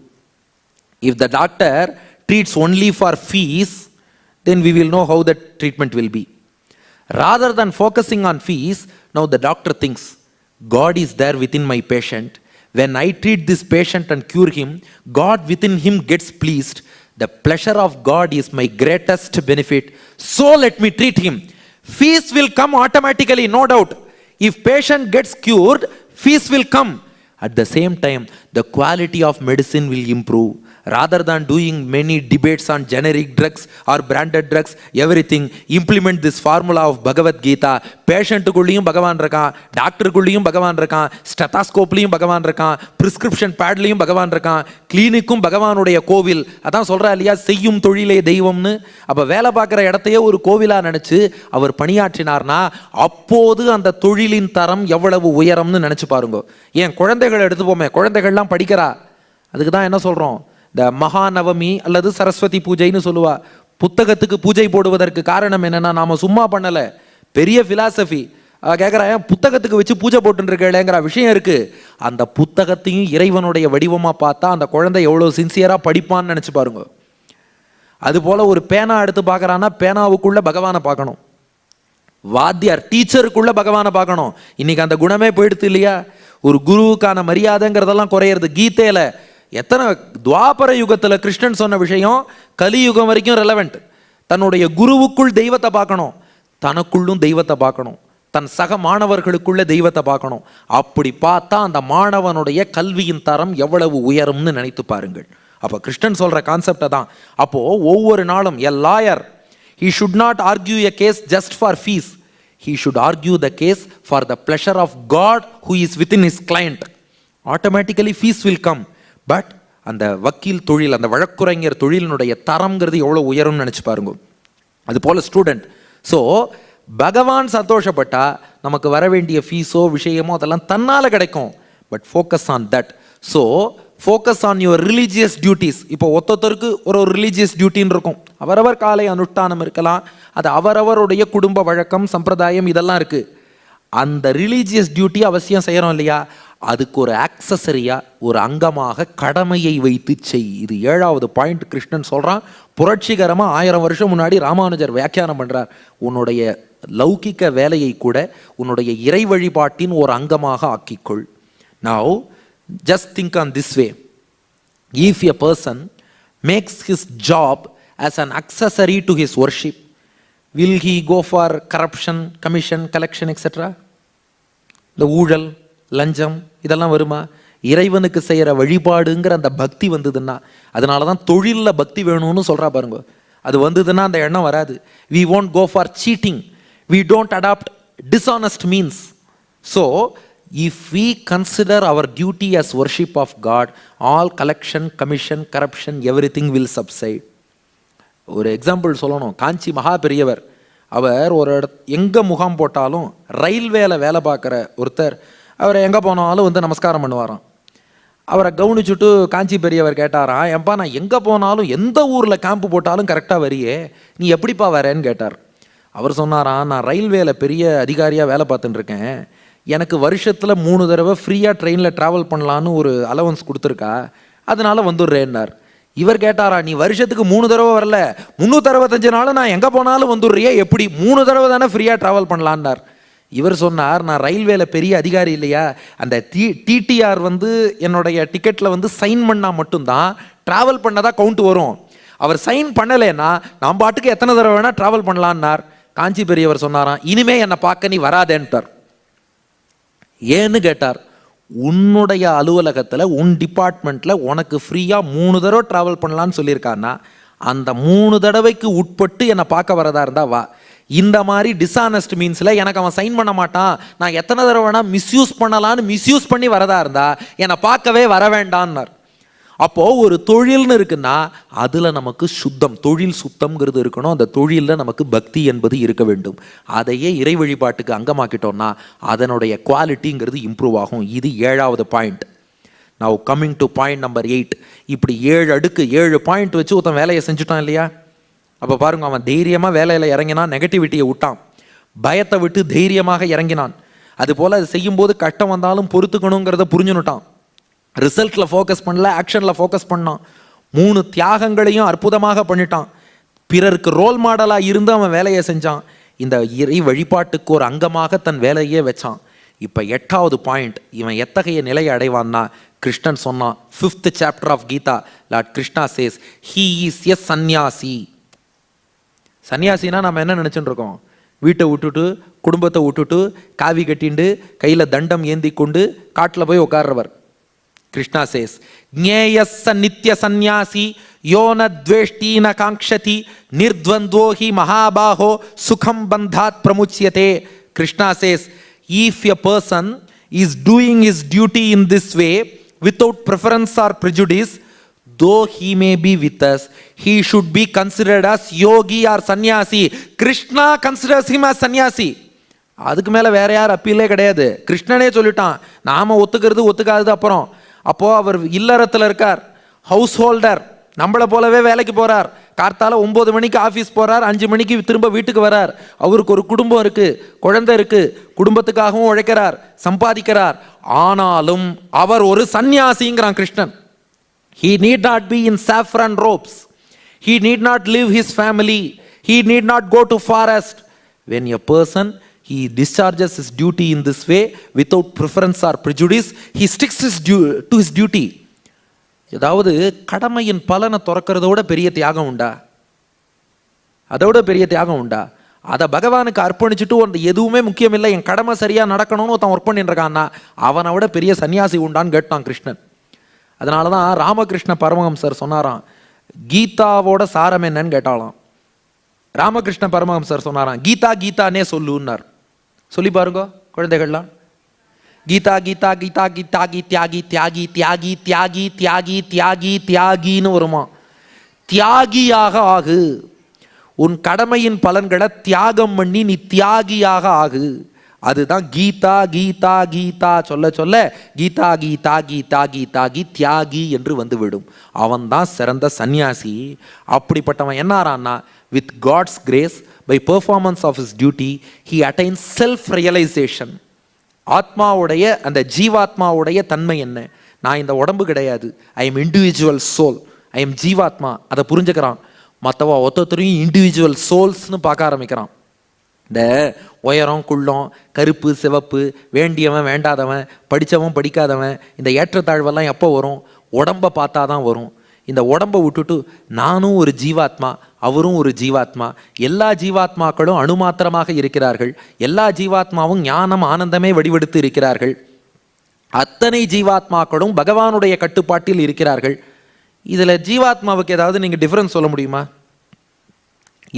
If the doctor treats only for fees, then we will know how the treatment will be. Rather than focusing on fees, now the doctor thinks, God is there within my patient. When I treat this patient and cure him, God within him gets pleased. The pleasure of God is my greatest benefit. So let me treat him. Fees will come automatically, no doubt. If patient gets cured, fees will come. At the same time, the quality of medicine will improve. Rather than doing many debates on generic drugs or branded drugs, everything, implement this formula of Bhagavad Gita. Patient-குள்ளேயும் பகவான் இருக்கான், டாக்டருக்குள்ளேயும் பகவான் இருக்கான், ஸ்டெத்தாஸ்கோப்லையும் பகவான் இருக்கான், prescription பேட்லையும் பகவான் இருக்கான், கிளினிக்கும் பகவானுடைய கோவில். அதான் சொல்றா இல்லையா, செய்யும் தொழிலே தெய்வம்னு. அப்ப வேலை பார்க்குற இடத்தையே ஒரு கோவிலா நினைச்சு அவர் பணியாற்றினார்னா அப்போது அந்த தொழிலின் தரம் எவ்வளவு உயரம்னு நினைச்சு பாருங்க. ஏன் குழந்தைகள் எடுத்துப்போமே, குழந்தைகள்லாம் படிக்கிறா, அதுக்கு தான் என்ன சொல்றோம், இந்த மகாநவமி அல்லது சரஸ்வதி பூஜைன்னு சொல்லுவா. புத்தகத்துக்கு பூஜை போடுவதற்கு காரணம் என்னன்னா, நாம சும்மா பண்ணல, பெரிய பிலாசபி. கேட்குறேன், புத்தகத்துக்கு வச்சு பூஜை போட்டுருக்கேங்கிற விஷயம் இருக்கு. அந்த புத்தகத்தையும் இறைவனுடைய வடிவமா பார்த்தா அந்த குழந்தை எவ்வளவு சின்சியரா படிப்பான்னு நினைச்சு பாருங்க. அது போல ஒரு பேனா எடுத்து பார்க்கறான்னா பேனாவுக்குள்ள பகவானை பார்க்கணும். வாத்தியார் டீச்சருக்குள்ள பகவானை பார்க்கணும். இன்னைக்கு அந்த குணமே போயிடுது இல்லையா? ஒரு குருவுக்கான மரியாதைங்கிறதெல்லாம் குறையிறது. கீதையில எத்தனை துவாபர யுகத்துல கிருஷ்ணன் சொன்ன விஷயம் கலியுகம் வரைக்கும் ரெலவெண்ட். தன்னுடைய குருவுக்குள் தெய்வத்தை பார்க்கணும், தனக்குள்ளும் தெய்வத்தை பார்க்கணும், தன் சக மாணவர்களுக்குள்ள தெய்வத்தை பார்க்கணும். அப்படி பார்த்தா அந்த மாணவனுடைய கல்வியின் தரம் எவ்வளவு உயரும்னு நினைத்து பாருங்கள். அப்ப கிருஷ்ணன் சொல்ற கான்செப்டை தான். அப்போ ஒவ்வொரு நாளும் a lawyer, he should not argue a case just for fees. He should argue the case for the pleasure of God who is within his client. Automatically fees will come. But அந்த வக்கீல் தொழில், அந்த வழக்குரைஞர் தொழிலினுடைய தரம்ங்கிறது எவ்வளோ உயரும்னு நினச்சி பாருங்க. அது போல் student. So பகவான் சந்தோஷப்பட்டா நமக்கு வர வேண்டிய ஃபீஸோ விஷயமோ அதெல்லாம் தன்னால் கிடைக்கும். But focus on that. So focus on your religious duties. இப்போ ஒருத்தருக்கு ஒரு ரிலீஜியஸ் டியூட்டின்னு இருக்கும். அவரவர் காலை அனுஷ்டானம் இருக்கலாம், அது அவரவருடைய குடும்ப வழக்கம் சம்பிரதாயம் இதெல்லாம் இருக்குது. அந்த ரிலீஜியஸ் டியூட்டி அவசியம் செய்கிறோம் இல்லையா, அதுக்கு ஒரு ஆக்சசரியா, ஒரு அங்கமாக கடமையை வைத்து செய். இது 7வது பாயிண்ட் கிருஷ்ணன் சொல்றான். புரட்சிகரமா 1000 வருஷம் முன்னாடி ராமானுஜர் வியாக்கியானம் பண்றார். உன்னுடைய லௌகிக்க வேலையை கூட உன்னுடைய இறை வழிபாட்டின் ஒரு அங்கமாக ஆக்கிக்கொள். Now just think on this way. If a person makes his job as an accessory to his worship, will he go for corruption, commission, collection, etc.? இந்த ஊழல், லஞ்சம் இதெல்லாம் வருமா? இறைவனுக்கு செய்கிற வழிபாடுங்கிற அந்த பக்தி வந்ததுன்னா, அதனால தான் தொழிலில் பக்தி வேணும்னு சொல்கிறா பாருங்க. அது வந்ததுன்னா அந்த எண்ணம் வராது. We won't go for cheating. We don't adopt dishonest means. So, if we consider our duty as worship of God, all collection, commission, corruption, everything will subside. ஒரு எக்ஸாம்பிள் சொல்லணும். காஞ்சி மகா பெரியவர், அவர் ஒரு எங்கே முகாம் போட்டாலும் ரயில்வேல வேலை பார்க்குற ஒருத்தர், அவரை எங்கே போனாலும் வந்து நமஸ்காரம் பண்ணுவாராம். அவரை கவனிச்சுட்டு காஞ்சி பெரியவர் கேட்டாராம், ஏன்பா நான் எங்கே போனாலும் எந்த ஊரில் கேம்ப் போட்டாலும் கரெக்டாக வரியே, நீ எப்படிப்பா வரேன்னு கேட்டார். அவர் சொன்னாராம், நான் ரயில்வேல பெரிய அதிகாரியாக வேலை பார்த்துட்டு இருக்கேன், எனக்கு வருஷத்தில் 3 தடவை ஃப்ரீயாக ட்ரெயினில் ட்ராவல் பண்ணலான்னு ஒரு அலவன்ஸ் கொடுத்துருக்கா, அதனால வந்துடுறேன்னார். இவர் கேட்டாரா, நீ வருஷத்துக்கு 3 தடவை வரல, 365 நாள் நான் எங்கே போனாலும் வந்துடுறியே, எப்படி 3 தடவை தானே ஃப்ரீயாக ட்ராவல் பண்ணலான்னார். இவர் சொன்னார், நான் ரயில்வேல பெரிய அதிகாரி இல்லையா, அந்த டிடிஆர் வந்து என்னுடைய டிக்கெட்டில் வந்து சைன் பண்ணால் மட்டும்தான் ட்ராவல் பண்ணதா கவுண்ட் வரும். அவர் சைன் பண்ணலைன்னா நான் பாட்டுக்கு எத்தனை தடவை வேணால் ட்ராவல் பண்ணலான்னார். காஞ்சி பெரியவர் சொன்னாராம், இனிமே என்னை பார்க்க நீ வராதேன்ட்டார். ஏன்னு கேட்டார், உன்னுடைய அலுவலகத்தில் உன் டிபார்ட்மெண்ட்டில் உனக்கு ஃப்ரீயாக 3 தடவை ட்ராவல் பண்ணலான்னு சொல்லியிருக்கான்னா, அந்த 3 தடவைக்கு உட்பட்டு என்னை பார்க்க வரதா இருந்தா வா. இந்த மாதிரி டிஸ்ஆனஸ்ட் மீன்ஸில் எனக்கு அவன் சைன் பண்ண மாட்டான், நான் எத்தனை தடவை வேணால் மிஸ்யூஸ் பண்ணலான்னு மிஸ்யூஸ் பண்ணி வரதா இருந்தா என்னை பார்க்கவே வர வேண்டான்னார். அப்போது ஒரு தொழில்னு இருக்குன்னா அதில் நமக்கு சுத்தம், தொழில் சுத்தம்ங்கிறது இருக்கணும். அந்த தொழிலில் நமக்கு பக்தி என்பது இருக்க வேண்டும். அதையே இறை வழிபாட்டுக்கு அங்கமாக்கிட்டோம்னா அதனுடைய குவாலிட்டிங்கிறது இம்ப்ரூவ் ஆகும். இது 7வது point. Now coming to point number 8. இப்படி 7 அடுக்கு 7 பாயிண்ட் வச்சு ஒருத்தன் வேலையை செஞ்சுட்டான் இல்லையா, அப்போ பாருங்க, அவன் தைரியமாக வேலையில் இறங்கினா நெகட்டிவிட்டியை விட்டான். பயத்தை விட்டு தைரியமாக இறங்கினான். அதுபோல் அது செய்யும்போது கஷ்டம் வந்தாலும் பொறுத்துக்கணுங்கிறத புரிஞ்சுனுட்டான். ரிசல்ட்டில் ஃபோக்கஸ் பண்ணல, ஆக்ஷனில் ஃபோக்கஸ் பண்ணான். 3 தியாகங்களையும் அற்புதமாக பண்ணிட்டான். பிறருக்கு ரோல் மாடலாக இருந்து அவன் வேலையை செஞ்சான். இந்த இறை வழிபாட்டுக்கு ஒரு அங்கமாக தன் வேலையே வச்சான். இப்போ 8வது பாயிண்ட், இவன் எத்தகைய நிலையை அடைவான்னா, கிருஷ்ணன் சொன்னான் 5th chapter of Gita, lord Krishna says he is a sannyasi. சன்னியாசினா நம்ம என்ன நினச்சிட்டு இருக்கோம்? வீட்டை விட்டுட்டு குடும்பத்தை விட்டுட்டு காவி கட்டிண்டு கையில் தண்டம் ஏந்தி கொண்டு காட்டில் போய் உட்கார்றவர். கிருஷ்ணா சேஸ் ஞேயஸ்ஸ நித்ய சந்நியாசி யோன த்வேஷ்டி ந காங்க்ஷதி நிர்த்வந்தோ ஹி மகாபாஹோ சுகம் பந்தாத் பிரமுச்யதே. Krishna says if a person is doing his duty in this way without preference or prejudice, though he may be with us, he should be considered as yogi or sannyasi. Krishna considers him as sannyasi. அதுக்கு மேலே வேற யார் அப்பீலே கிடையாது. கிருஷ்ணனே சொல்லிட்டான், நாம ஒத்துக்கிறது ஒத்துக்காதது அப்புறம். அப்போ அவர் இல்லறத்தில் இருக்கார், ஹவுஸ் ஹோல்டர், நம்மளை போலவே வேலைக்கு போறார். கார்த்தால 9 மணிக்கு ஆஃபீஸ் போறார், 5 மணிக்கு திரும்ப வீட்டுக்கு வரார். அவருக்கு ஒரு குடும்பம் இருக்கு, குழந்தை இருக்கு, குடும்பத்துக்காகவும் உழைக்கிறார், சம்பாதிக்கிறார். ஆனாலும் அவர் ஒரு சன்னியாசிங்கிறான் Krishnan. He need not be in saffron robes. He need not leave his family. He need not go to forest. When a person he discharges his duty in this way without preference or prejudice, he sticks to his duty. ஏதாவது கடமையின் பலனை துறக்கிறதோட பெரிய தியாகம் உண்டா? அதோட பெரிய தியாகம் உண்டா? அதை பகவானுக்கு அர்ப்பணிச்சுட்டு எதுவுமே முக்கியம் இல்லை, என் கடமை சரியா நடக்கணும்னு ஒருத்தன் ஒர்க் பண்ணிட்டு இருக்கான்னா அவனை விட பெரிய சன்னியாசி உண்டான்னு கேட்டான் கிருஷ்ணன். அதனால தான் ராமகிருஷ்ண பரமஹம்சர் சொன்னாராம், கீதாவோட சாரம் என்னன்னு கேட்டாலாம். ராமகிருஷ்ண பரமஹம்சர் சொன்னாராம், கீதா கீதானே சொல்லுன்னார். சொல்லி பாருங்க குழந்தைகள்லாம். கீதா கீதா கீதா கீதா கி தியாகி தியாகி தியாகி தியாகி தியாகி தியாகி தியாகின்னு வருமா. தியாகியாக ஆகு, உன் கடமையின் பலன்களை தியாகம் பண்ணி நீ தியாகியாக ஆகு. அதுதான் கீதா கீதா கீதா சொல்ல சொல்ல கீதா கீதா கீதா கீதா கி தியாகி என்று வந்துவிடும். அவன் தான் சிறந்த சன்னியாசி. அப்படிப்பட்டவன் என்னாரான்னா, with God's grace by performance of his duty he attains self realisation. ஆத்மாவுடைய அந்த ஜீவாத்மாவுடைய தன்மை என்ன? நான் இந்த உடம்பு கிடையாது, I am individual soul, I am ஜீவாத்மா. அதை புரிஞ்சுக்கிறான். மற்றவா ஒத்தொத்தரையும் இண்டிவிஜுவல் சோல்ஸ்னு பார்க்க ஆரம்பிக்கிறான். இந்த உயரம் குள்ளம், கருப்பு சிவப்பு, வேண்டியவன் வேண்டாதவன், படித்தவன் படிக்காதவன், இந்த ஏற்றத்தாழ்வெல்லாம் எப்போ வரும்? உடம்பை பார்த்தா தான் வரும். இந்த உடம்பை விட்டுட்டு நானும் ஒரு ஜீவாத்மா, அவரும் ஒரு ஜீவாத்மா, எல்லா ஜீவாத்மாக்களும் அணுமாத்திரமாக இருக்கிறார்கள், எல்லா ஜீவாத்மாவும் ஞானம் ஆனந்தமே வடிவெடுத்து இருக்கிறார்கள், அத்தனை ஜீவாத்மாக்களும் பகவானுடைய கட்டுப்பாட்டில் இருக்கிறார்கள். இதில் ஜீவாத்மாவுக்கு ஏதாவது நீங்கள் டிஃப்ரென்ஸ் சொல்ல முடியுமா?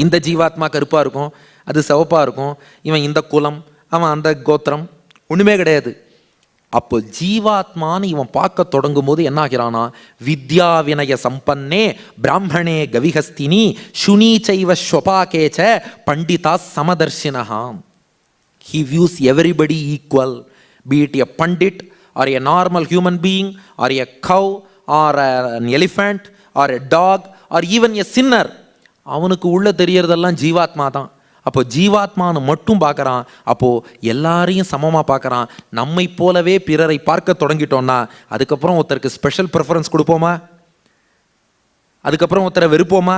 இந்த ஜீவாத்மா கருப்பாக இருக்கும், அது சிவப்பாக இருக்கும், இவன் இந்த குலம், அவன் அந்த கோத்திரம், ஒன்றுமே கிடையாது. அப்போ ஜீவாத்மான்னு இவன் பார்க்க தொடங்கும் போது என்ன ஆகிறானா, வித்யா வினய சம்பன்னே பிராமணே கவிஹஸ்தினி சுனி சைவ ஸ்வபாகேச்ச பண்டிதா சமதர்ஷினஹா. He views everybody equal, be it a pandit or a normal human being or a cow or an elephant or a dog or even a sinner. அவனுக்கு உள்ள தெரியறதெல்லாம் ஜீவாத்மா தான். அப்போ ஜீவாத்மானு மட்டும் பார்க்குறான். அப்போது எல்லாரையும் சமமாக பார்க்குறான். நம்மை போலவே பிறரை பார்க்க தொடங்கிட்டோம்னா அதுக்கப்புறம் ஒருத்தருக்கு ஸ்பெஷல் ப்ரிஃபரன்ஸ் கொடுப்போமா? அதுக்கப்புறம் ஒருத்தரை வெறுப்போமா?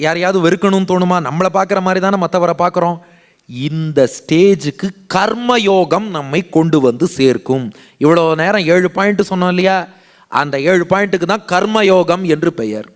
யாரையாவது வெறுக்கணும்னு தோணுமா? நம்மளை பார்க்குற மாதிரி தானே மற்றவரை பார்க்குறோம். இந்த ஸ்டேஜுக்கு கர்மயோகம் நம்மை கொண்டு வந்து சேர்க்கும். இவ்வளோ நேரம் 7 பாயிண்ட் சொன்னோம் இல்லையா, அந்த 7 பாயிண்ட்டுக்கு தான் கர்மயோகம் என்று பெயர்.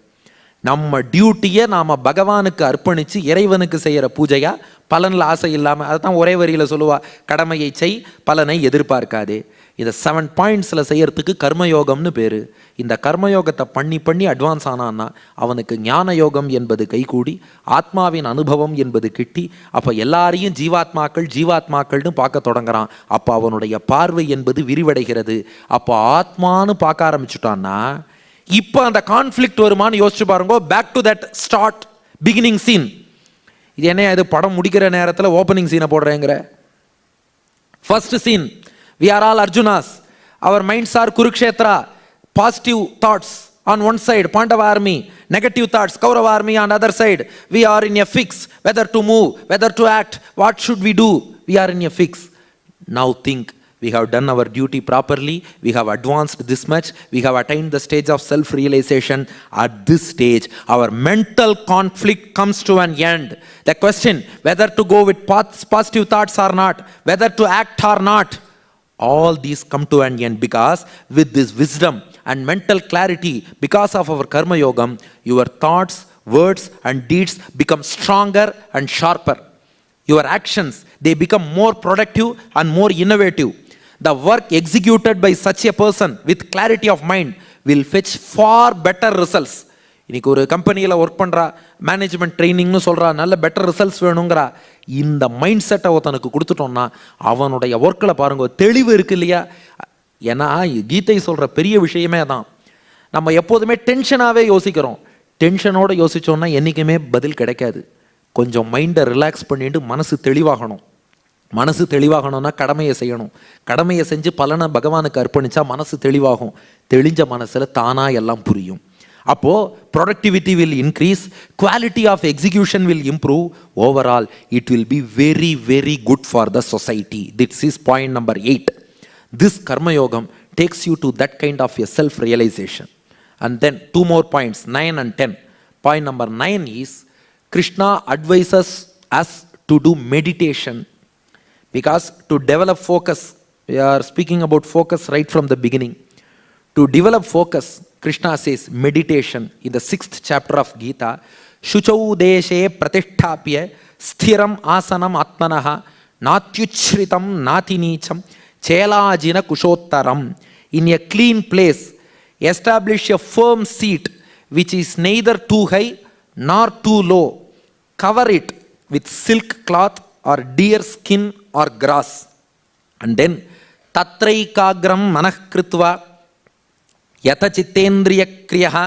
நம்ம டியூட்டியை நாம் பகவானுக்கு அர்ப்பணித்து இறைவனுக்கு செய்கிற பூஜையா, பலனில் ஆசை இல்லாமல். அதை தான் ஒரே வரியில் சொல்லுவா, கடமையை செய் பலனை எதிர்பார்க்காதே. இதை 7 பாயிண்ட்ஸில் செய்யறதுக்கு கர்மயோகம்னு பேர். இந்த கர்மயோகத்தை பண்ணி பண்ணி அட்வான்ஸ் ஆனான்னா அவனுக்கு ஞான யோகம் என்பது கைகூடி ஆத்மாவின் அனுபவம் என்பது கிட்டி, அப்போ எல்லாரையும் ஜீவாத்மாக்கள் ஜீவாத்மாக்கள்னு பார்க்க தொடங்குறான். அப்போ அவனுடைய பார்வை என்பது விரிவடைகிறது. அப்போ ஆத்மானு பார்க்க ஆரம்பிச்சுட்டான்னா இப்போ அந்த கான்ஃப்ளிக்ட் வருமானு யோசிச்சு பாருங்க. Back to that start beginning scene. இது என்ன, இது படம் முடிக்கிற நேரத்தில் ஓப்பனிங் சீனை போடுறேங்கிற. First scene, we are all Arjunas, our minds are Kurukshetra, positive thoughts on one side, Pandava army, negative thoughts, Kaurava army on the other side. We are in a fix, whether to move, whether to act, what should we do? We are in a fix. Now think, we have done our duty properly, we have advanced this much, we have attained the stage of self-realization. At this stage, our mental conflict comes to an end. The question, whether to go with positive thoughts or not, whether to act or not, all these come to an end, because with this wisdom and mental clarity, because of our karma yogam, your thoughts, words and deeds become stronger and sharper. Your actions, they become more productive and more innovative. The work executed by such a person with clarity of mind will fetch far better results. இன்னைக்கு ஒரு கம்பெனியில் work பண்ணுறா, management ட்ரைனிங்னு சொல்கிறா, நல்ல better results வேணுங்கிறா. இந்த mind செட்டை ஒருத்தனுக்கு கொடுத்துட்டோம்னா அவனுடைய ஒர்க்கில் பாருங்க தெளிவு இருக்கு இல்லையா? ஏன்னா கீதை சொல்கிற பெரிய விஷயமே தான். நம்ம எப்போதுமே டென்ஷனாகவே யோசிக்கிறோம். டென்ஷனோடு யோசித்தோன்னா என்றைக்குமே பதில் கிடைக்காது. கொஞ்சம் மைண்டை ரிலாக்ஸ் பண்ணிட்டு மனசு தெளிவாகணும். மனசு தெளிவாகணும்னா கடமையை செய்யணும். கடமையை செஞ்சு பலனை பகவானுக்கு அர்ப்பணித்தா மனசு தெளிவாகும். தெளிஞ்ச மனசில் தானாக எல்லாம் புரியும். அப்போது productivity will increase, quality of execution will improve, overall it will be very very good for the society. This is point number 8. This karmayogam takes you to that kind of a self-realization. And then 2 more points, 9 and 10. Point number 9 is Krishna advises us to do meditation, because to develop focus, we are speaking about focus right from the beginning. To develop focus, Krishna says meditation in the 6th chapter of Gita. Shuchau deshe pratisthapya sthiram asanam atmanaha natyuchritam natinicham chelajina kushottaram. In a clean place, establish a firm seat which is neither too high nor too low. Cover it with silk cloth or deer skin or grass. And then tatraikagram manah kritva yata chittendriya kriyaha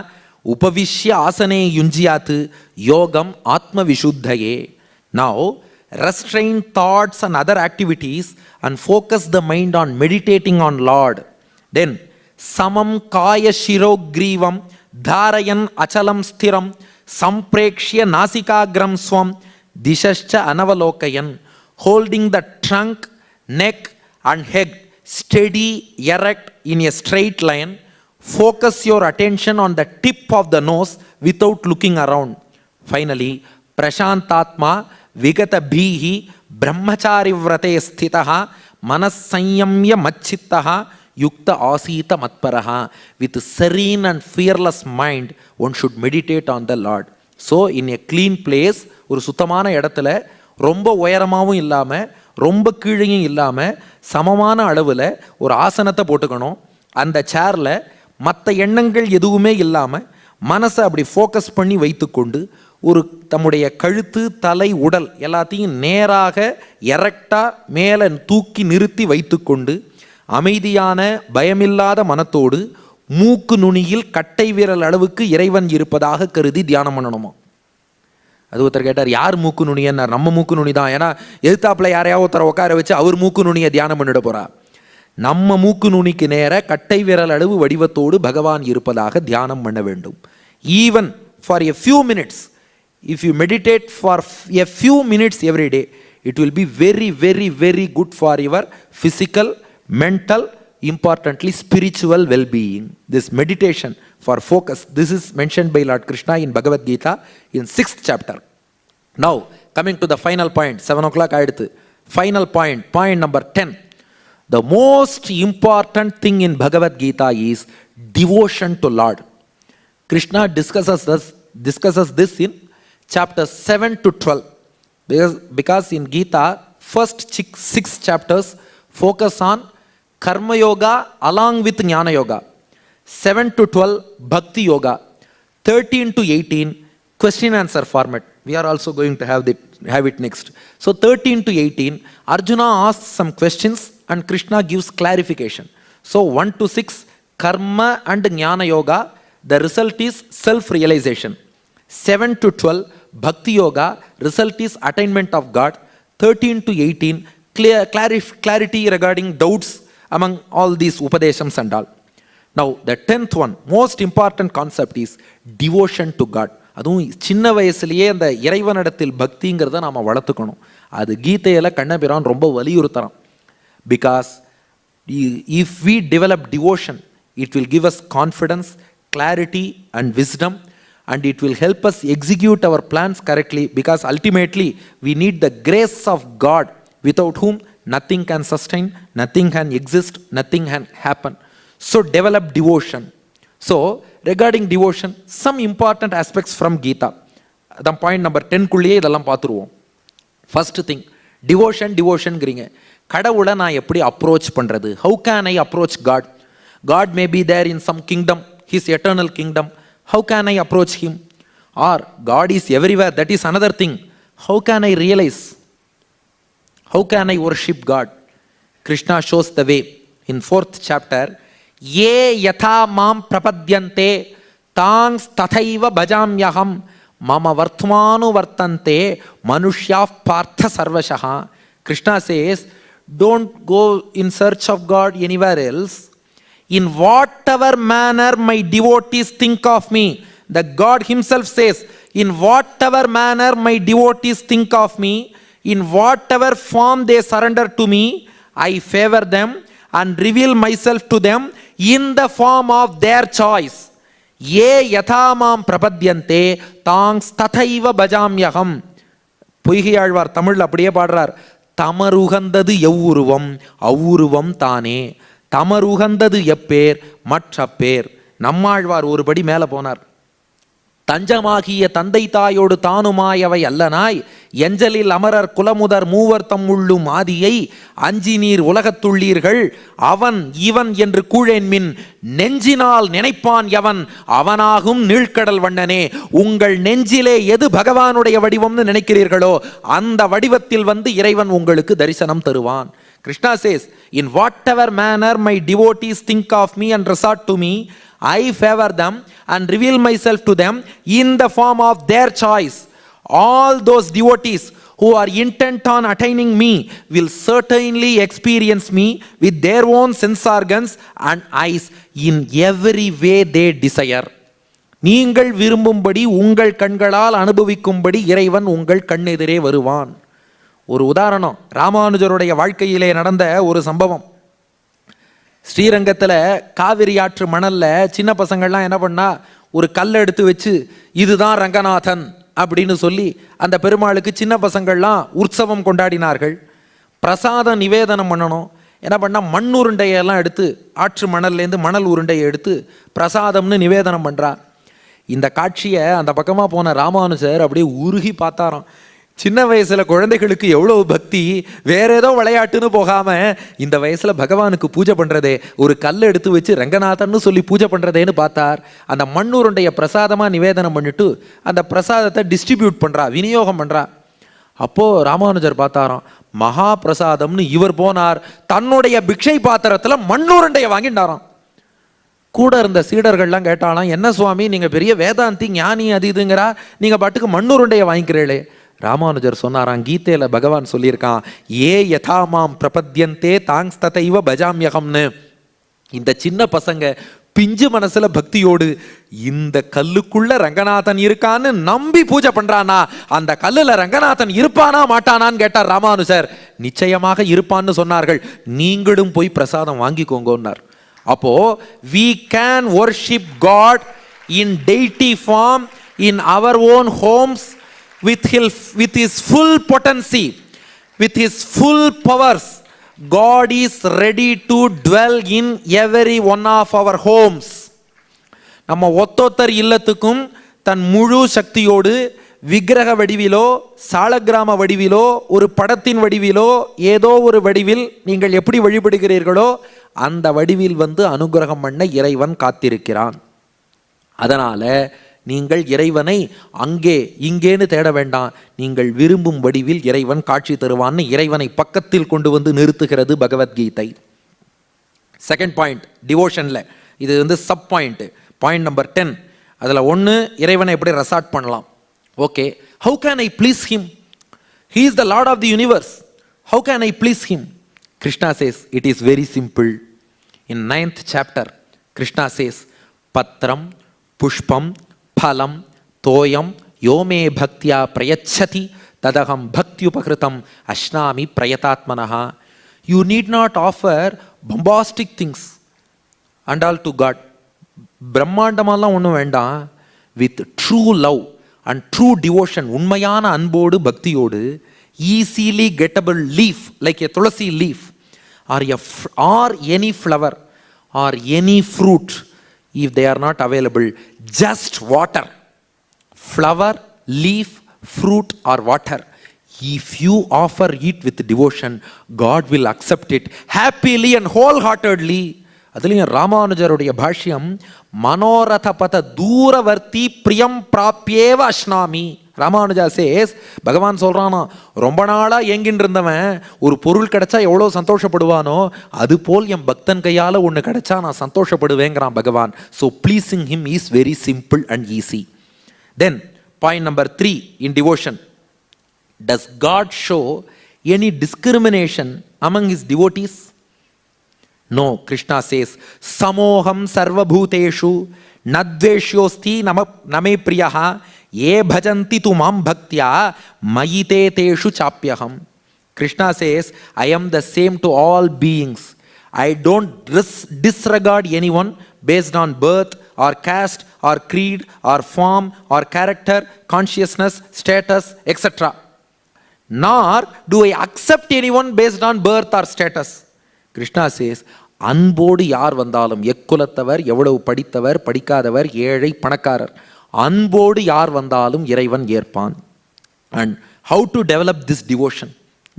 upavishya asane yunjyat yogam atma vishuddhaye. Now restrain thoughts and other activities and focus the mind on meditating on Lord. Then samam kaya shirogrivam dharayan achalam sthiram samprekshya nasikagram swam dishascha anavalokayan. Holding the trunk, neck and head steady, erect in a straight line, focus your attention on the tip of the nose without looking around. Finally, prashantatma vigata bhihi brahmachari vrate sthitaha manas sanyamya machittaha yukta asita matparaha. With serene and fearless mind, one should meditate on the Lord. So in a clean place, ஒரு சுத்தமான இடத்துல, ரொம்ப உயரமாகவும் இல்லாமல் ரொம்ப கீழையும் இல்லாமல் சமமான அளவில் ஒரு ஆசனத்தை போட்டுக்கணும். அந்த சேரில் மற்ற எண்ணங்கள் எதுவுமே இல்லாமல் மனசை அப்படி ஃபோக்கஸ் பண்ணி வைத்துக்கொண்டு ஒரு தம்முடைய கழுத்து, தலை, உடல் எல்லாத்தையும் நேராக எரெக்டாக மேலே தூக்கி நிறுத்தி வைத்துக்கொண்டு அமைதியான பயமில்லாத மனத்தோடு மூக்கு நுனியில் கட்டை விரல் அளவுக்கு இறைவன் இருப்பதாக கருதி தியானம் பண்ணணுமா? அது ஒருத்தர் கேட்டார், யார் மூக்கு நுனியன்னார். நம்ம மூக்கு நுனி தான். ஏன்னா எதிர்த்தாப்பில் யாரையாவது ஒருத்தரை உட்கார வச்சு அவர் மூக்கு நுனியை தியானம் பண்ணிட போறா. நம்ம மூக்கு நுனிக்கு நேர கட்டை விரல் அளவு வடிவத்தோடு பகவான் இருப்பதாக தியானம் பண்ண வேண்டும். Even for a few minutes, if you meditate for a few minutes every day, it will be very very very good for your physical, mental, importantly spiritual well-being. This meditation for focus, this is mentioned by Lord Krishna in Bhagavad Gita in 6th chapter. Now coming to the final point, 7 o'clock aayiduthu. Final point, point number 10. The most important thing in Bhagavad Gita is devotion to Lord. Krishna discusses this in chapter 7 to 12, because in Gita first 6 chapters focus on Karma Yoga along with Jnana Yoga. 7 to 12 Bhakti Yoga. 13 to 18 question answer format. We are also going to have it next. So 13 to 18 Arjuna asks some questions and Krishna gives clarification. So 1 to 6 Karma and Jnana Yoga, the result is self-realization. 7 to 12 Bhakti Yoga, result is attainment of God. 13 to 18 clarity regarding doubts among all these upadeshams and all. Now the 10th one, most important concept is devotion to God. அதுவும் சின்ன வயசுலயே அந்த இறைவனிடத்தில் பக்திங்கிறத நாம வளர்த்துக்கணும். அது கீதையில கண்ணபிரான் ரொம்ப வலியுறுத்துறான். Because if we develop devotion, it will give us confidence, clarity and wisdom, and it will help us execute our plans correctly, because ultimately we need the grace of God, without whom nothing can sustain, nothing can exist, nothing can happen. So develop devotion. So regarding devotion, some important aspects from Gita. The point number 10 குள்ளேயே இதெல்லாம் பார்த்துருவோம். First thing, devotionங்கிறீங்க. கடவுளை நான் எப்படி approach பண்றது? How can I approach God? God may be there in some kingdom, his eternal kingdom. How can I approach him? Or God is everywhere, that is another thing. How can I realize? How can I worship God? Krishna shows the way in 4th chapter. Ye yatha mam prapadyante tangs tathaiva bhajamyaham mama vartmanu vartante manushya partha sarvashaha. Krishna says, don't go in search of God anywhere else. In whatever manner my devotees think of me, the God himself says, in whatever manner my devotees think of me, in whatever form they surrender to me, I favor them and reveal myself to them in the form of their choice. Ye yathamam prapadyante tangs tathaiva bhajamyaham. Poigai Alvar தமிழ்ல அப்படியே பாடுறார். தமருகந்தது எவ்வுருவம் அவ்வுருவம் தானே, தமருகந்தது எப்பேர் மற்ற பேர். நம்மாழ்வார் ஒருபடி மேல போனார். தஞ்சமாகிய தந்தை தாயோடு தானுமாயவை அல்லனாய் எஞ்சலில் அமரர் குலமுதர் மூவர் தம்முள்ளும் ஆதியை அஞ்சி நீர் உலகத்துள்ளீர்கள் அவன் இவன் என்று கூழேன்மின் நெஞ்சினால் நினைப்பான் எவன் அவனாகும் நீழ்கடல் வண்ணனே. உங்கள் நெஞ்சிலே எது பகவானுடைய வடிவம்னு நினைக்கிறீர்களோ அந்த வடிவத்தில் வந்து இறைவன் உங்களுக்கு தரிசனம் தருவான். Krishna says, in whatever manner my devotees think of me and resort to me, I favor them and reveal myself to them in the form of their choice. All those devotees who are intent on attaining me will certainly experience me with their own sense organs and eyes in every way they desire. நீங்கள் விரும்பும்படி உங்கள் கண்களால் அனுபவிக்கும்படி இறைவன் உங்கள் கண்ணெதிரே வருவான். ஒரு உதாரணம், ராமானுஜருடைய வாழ்க்கையிலே நடந்த ஒரு சம்பவம். ஸ்ரீரங்கத்தில் காவிரி ஆற்று மணல்ல சின்ன பசங்கள்லாம் என்ன பண்ணா, ஒரு கல்லை எடுத்து வச்சு இதுதான் ரங்கநாதன் அப்படின்னு சொல்லி அந்த பெருமாளுக்கு சின்ன பசங்கள்லாம் உற்சவம் கொண்டாடினார்கள். பிரசாதம் நிவேதனம் பண்ணணும். என்ன பண்ணா, மண் உருண்டையெல்லாம் எடுத்து ஆற்று மணல்லேருந்து மணல் உருண்டையை எடுத்து பிரசாதம்னு நிவேதனம் பண்ணுறா. இந்த காட்சியை அந்த பக்கமாக போன ராமானுஜர் அப்படியே உருகி பார்த்தாராம். சின்ன வயசுல குழந்தைகளுக்கு எவ்வளவு பக்தி, வேற ஏதோ விளையாட்டுன்னு போகாம இந்த வயசுல பகவானுக்கு பூஜை பண்றதே, ஒரு கல் எடுத்து வச்சு ரங்கநாதன்னு சொல்லி பூஜை பண்றதேன்னு பார்த்தார். அந்த மண்ணுருண்டைய பிரசாதமா நிவேதனம் பண்ணிட்டு அந்த பிரசாதத்தை டிஸ்ட்ரிபியூட் பண்றா, விநியோகம் பண்றா. அப்போ ராமானுஜர் பார்த்தாராம், மகா பிரசாதம்னு இவர் போனார், தன்னுடைய பிக்ஷை பாத்திரத்துல மண்ணுருண்டைய வாங்கிட்டாராம். கூட இருந்த சீடர்கள்லாம் கேட்டாலாம், என்ன சுவாமி நீங்க பெரிய வேதாந்தி ஞானி அது இதுங்கிறா, நீங்க பாட்டுக்கு மண்ணுருண்டைய வாங்கிக்கிறீங்களே. ராமானுஜர் சொன்னாராம், கீதையில பகவான் சொல்லியிருக்கான், ஏ யதாமாம் பிரபத்யந்தே தாங்ஸ் ததைவ பஜாம்யகம்னு. இந்த சின்ன பசங்க பிஞ்சு மனசுல பக்தியோடு இந்த கல்லுக்குள்ள ரங்கநாதன் இருக்கான்னு நம்பி பூஜை பண்றானா, அந்த கல்லுல ரங்கநாதன் இருப்பானா மாட்டானான்னு கேட்டார் ராமானுஜர். நிச்சயமாக இருப்பான்னு சொன்னார்கள். நீங்களும் போய் பிரசாதம் வாங்கிக்கோங்கன்னார். அப்போ we can worship God in deity form in our own homes with his full potency, with his full powers. God is ready to dwell in every one of our homes. நம்ம ஒத்தொத்தர் இல்லத்துக்கும் தன் முழு சக்தியோடு விக்கிரக வடிவிலோ சாலக்கிராம வடிவிலோ ஒரு படத்தின் வடிவிலோ ஏதோ ஒரு வடிவில் நீங்கள் எப்படி வழிபடுகிறீர்களோ அந்த வடிவில் வந்து அனுகிரகம் பண்ண இறைவன் காத்திருக்கிறான். அதனால நீங்கள் இறைவனை அங்கே இங்கேன்னு தேட வேண்டாம், நீங்கள் விரும்பும் வடிவில் இறைவன் காட்சி தருவான்னு இறைவனை பக்கத்தில் கொண்டு வந்து நிறுத்துகிறது பகவத்கீதை. செகண்ட் பாயிண்ட் டிவோஷன்ல, இது வந்து சப் பாயிண்ட், பாயிண்ட் நம்பர் 10. அதில் ஒன்று, இறைவனை எப்படி ரெசார்ட் பண்ணலாம். Okay, how can I please him? He is the lord of the universe. How can I please him? Krishna says it is very simple. In 9th chapter, Krishna says, Patram, Pushpam, Phalam, Toyam, Yome Bhaktya Prayachati, Tadaham Bhaktyupakritam Ashnami Prayatatmanaha. You need not offer bombastic things and all to God. பிரம்மாண்டமெல்லாம் ஒன்றும் வேண்டாம். With true love and true devotion, உண்மையான அன்போடு பக்தியோடு, easily gettable leaf like a tulsi leaf or any flower or any fruit, if they are not available, just water, flower, leaf, fruit or water, if you offer it with devotion, God will accept it happily and wholeheartedly. அதுலயும் ராமானுஜருடைய பாஷ்யம், மனோரத பத தூரவர்த்தி பிரியம் பிராப்யேவ அஷ்னாமி. Ramanuja chase, பகவான் சொல்றானா, ரொம்ப நாளா ஏங்கின்னு இருந்தவன் ஒரு பொருள் கிடைச்சா எவ்வளவு சந்தோஷப்படுவானோ அது போல் என் பக்தன் கையால ஒன்று கிடைச்சா நான் சந்தோஷப்படுவேங்கிறான் பகவான். So pleasing him is very simple and easy. Then point number 3 in devotion, does God show any discrimination among his devotees? No. Krishna says, samoham sarvabhuteshu nadveshyosti name priyaha ye bhajanti tu mam bhaktya mayite teshu chapyaham. Krishna says, I am the same to all beings. I don't disregard anyone based on birth or caste or creed or form or character, consciousness, status, etc. Nor do I accept anyone based on birth or status. Krishna says, அன்போடு யார் வந்தாலும், எக்குலத்தவர், எவ்வளவு படித்தவர், படிக்காதவர், ஏழை, பணக்காரர், அன்போடு யார் வந்தாலும் இறைவன் ஏற்பான். And how to develop this devotion?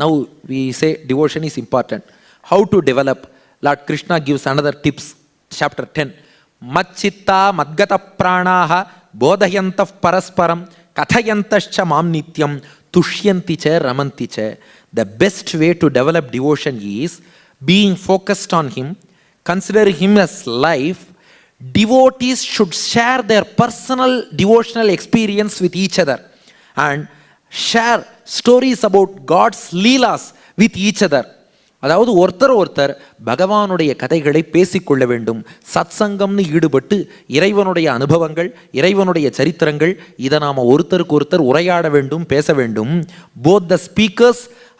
Now we say devotion is important. How to develop? Lord Krishna gives another tips. Chapter 10. மச்சித்தா மத்கத பிராணாஹ போதயந்தः பரஸ்பரம் கதயந்தश्च மாம் நித்யம் துஷ்யந்தி ச ரமந்தி ச. The best way to develop devotion is being focused on him, consider him as life. Devotees should share their personal devotional experience with each other and share stories about God's leelas with each other. அதாவது ஒருத்தர் பகவானுடைய கதைகளை பேசிக்கொள்ள வேண்டும். சத் சங்கம்னு ஈடுபட்டு இறைவனுடைய அனுபவங்கள், இறைவனுடைய சரித்திரங்கள், இதை நாம் ஒருத்தருக்கு ஒருத்தர் உரையாட வேண்டும், பேச வேண்டும். both the speakers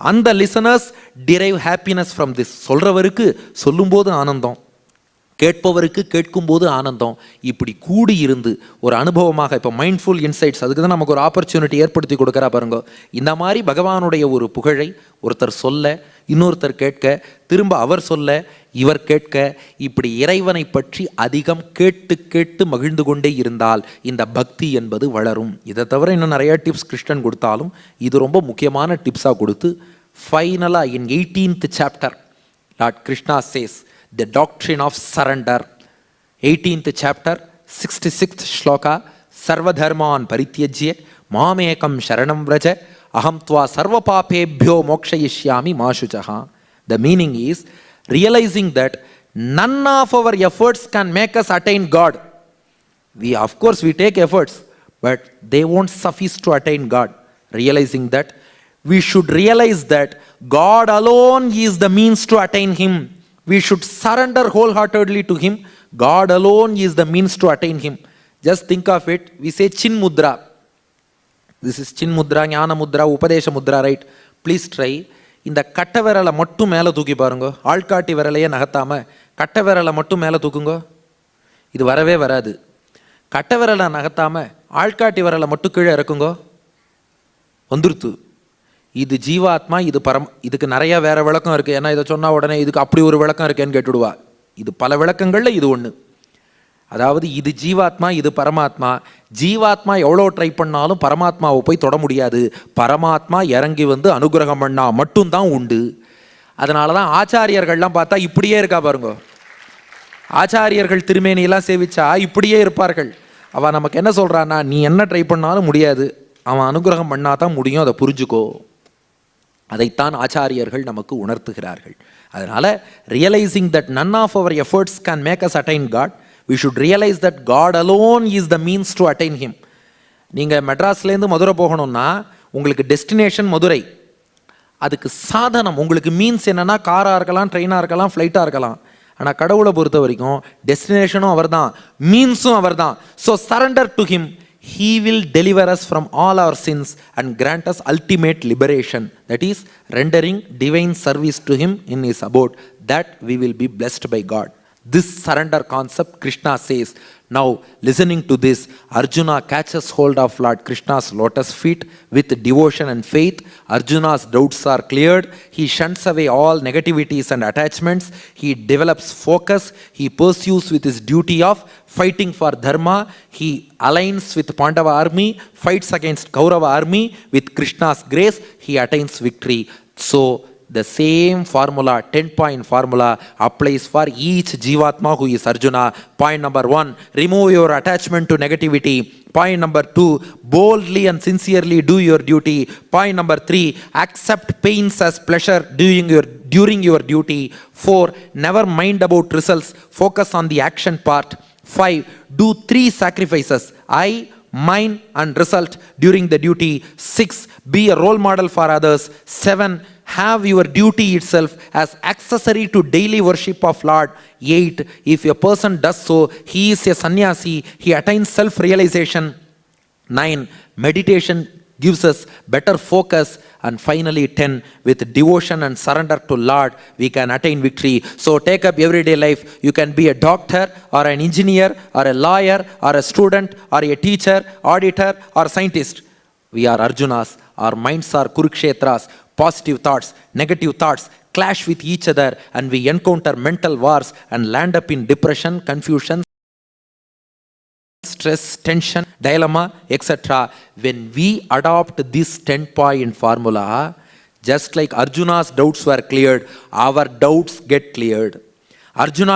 and the listeners derive happiness from this. சொல்றவருக்கு சொல்லும்போது ஆனந்தம், கேட்பவருக்கு கேட்கும்போது ஆனந்தம். இப்படி கூடி இருந்து ஒரு அனுபவமாக, இப்போ மைண்ட்ஃபுல் இன்சைட்ஸ், அதுக்கு தான் நமக்கு ஒரு ஆப்பர்ச்சுனிட்டி ஏற்படுத்தி கொடுக்குறா பாருங்க. இந்த மாதிரி பகவானுடைய ஒரு புகழை ஒருத்தர் சொல்ல, இன்னொருத்தர் கேட்க, திரும்ப அவர் சொல்ல, இவர் கேட்க, இப்படி இறைவனை பற்றி அதிகம் கேட்டு கேட்டு மகிழ்ந்து கொண்டே இருந்தால் இந்த பக்தி என்பது வளரும். இதை தவிர இன்னும் நிறைய டிப்ஸ் கிருஷ்ணன் கொடுத்தாலும் இது ரொம்ப முக்கியமான டிப்ஸாக கொடுத்து ஃபைனலாக in 18th chapter lord Krishna says the doctrine of surrender. 18th chapter 66th shloka, sarva dharman parityajya mamekam sharanam vraja aham tva sarva papebhyo mokshayishyami ma shuchaha. The meaning is realizing that none of our efforts can make us attain God. We of course we take efforts, but they won't suffice to attain God. Realizing that we should realize that God alone is the means to attain him. We should surrender wholeheartedly to him. God alone is the means to attain him. Just think of it. We say chin mudra. This is chin mudra, ஞான mudra, Upadesa mudra, right? Please try. இந்த கட்டை விரலை மட்டும் மேலே தூக்கி பாருங்க. ஆள்காட்டி விரலையே நகர்த்தாம கட்டை விரலை மட்டும் மேலே தூக்குங்க. இது வரவே வராது. கட்டை விரலை நகர்த்தாம ஆள்காட்டி விரலை மட்டும் கீழே இறக்குங்க. வந்துருத்து. இது ஜீவாத்மா, இது இதுக்கு நிறைய வேற விளக்கம் இருக்கு. ஏன்னா இதை சொன்னா உடனே இதுக்கு அப்படி ஒரு விளக்கம் இருக்கேன்னு கேட்டுடுவா. இது பல விளக்கங்கள்ல இது ஒண்ணு. அதாவது இது ஜீவாத்மா, இது பரமாத்மா. ஜீவாத்மா எவ்வளோ ட்ரை பண்ணாலும் பரமாத்மாவை போய் தொட முடியாது. பரமாத்மா இறங்கி வந்து அனுகிரகம் பண்ணா மட்டும்தான் உண்டு. அதனால தான் ஆச்சாரியர்கள்லாம் பார்த்தா இப்படியே இருக்கா பாருங்க. ஆச்சாரியர்கள் திருமேனியெல்லாம் சேவிச்சா இப்படியே இருப்பார்கள். அவன் நமக்கு என்ன சொல்றான்னா, நீ என்ன ட்ரை பண்ணாலும் முடியாது, அவன் அனுகிரகம் பண்ணாதான் முடியும், அதை புரிஞ்சுக்கோ. அதைத்தான் ஆச்சாரியர்கள் நமக்கு உணர்த்துகிறார்கள். அதனால realising that none of our efforts can make us attain God, we should realise that God alone is the means to attain him. நீங்கள் மெட்ராஸ்லேருந்து மதுரை போகணும்னா உங்களுக்கு டெஸ்டினேஷன் மதுரை. அதுக்கு சாதனம் உங்களுக்கு மீன்ஸ் என்னன்னா காராக இருக்கலாம், ட்ரெயினாக இருக்கலாம், ஃப்ளைட்டாக இருக்கலாம். ஆனால் கடவுளை பொறுத்த வரைக்கும் டெஸ்டினேஷனும் அவர் தான், மீன்ஸும் அவர் தான். So surrender to him. He will deliver us from all our sins and grant us ultimate liberation. That is, rendering divine service to him in his abode, that we will be blessed by God. This surrender concept, Krishna says. Now, listening to this, Arjuna catches hold of Lord Krishna's lotus feet with devotion and faith. Arjuna's doubts are cleared. He shuns away all negativities and attachments. He develops focus. He pursues with his duty of fighting for dharma. He aligns with Pandava army, fights against Kaurava army. With Krishna's grace, he attains victory. So, the same formula, 10-point formula, applies for each Jivatma who is Arjuna. Point number 1, remove your attachment to negativity. Point number 2, boldly and sincerely do your duty. Point number 3, accept pains as pleasure during your duty. 4, never mind about results, focus on the action part. 5, do 3 sacrifices, I, mine and result during the duty. 6, be a role model for others. 7, have your duty itself as accessory to daily worship of Lord. 8, if a person does so, he is a sannyasi, he attains self-realization. 9, meditation gives us better focus. And finally 10, with devotion and surrender to Lord, we can attain victory. So take up everyday life. You can be a doctor or an engineer or a lawyer or a student or a teacher, auditor or scientist. We are Arjunas. Our minds are Kurukshetras. Positive thoughts, negative thoughts clash with each other, and we encounter mental wars and land up in depression, confusion, stress, tension, dilemma, etc. When we adopt this 10-point formula, just like Arjuna's doubts were cleared, our doubts get cleared. Arjuna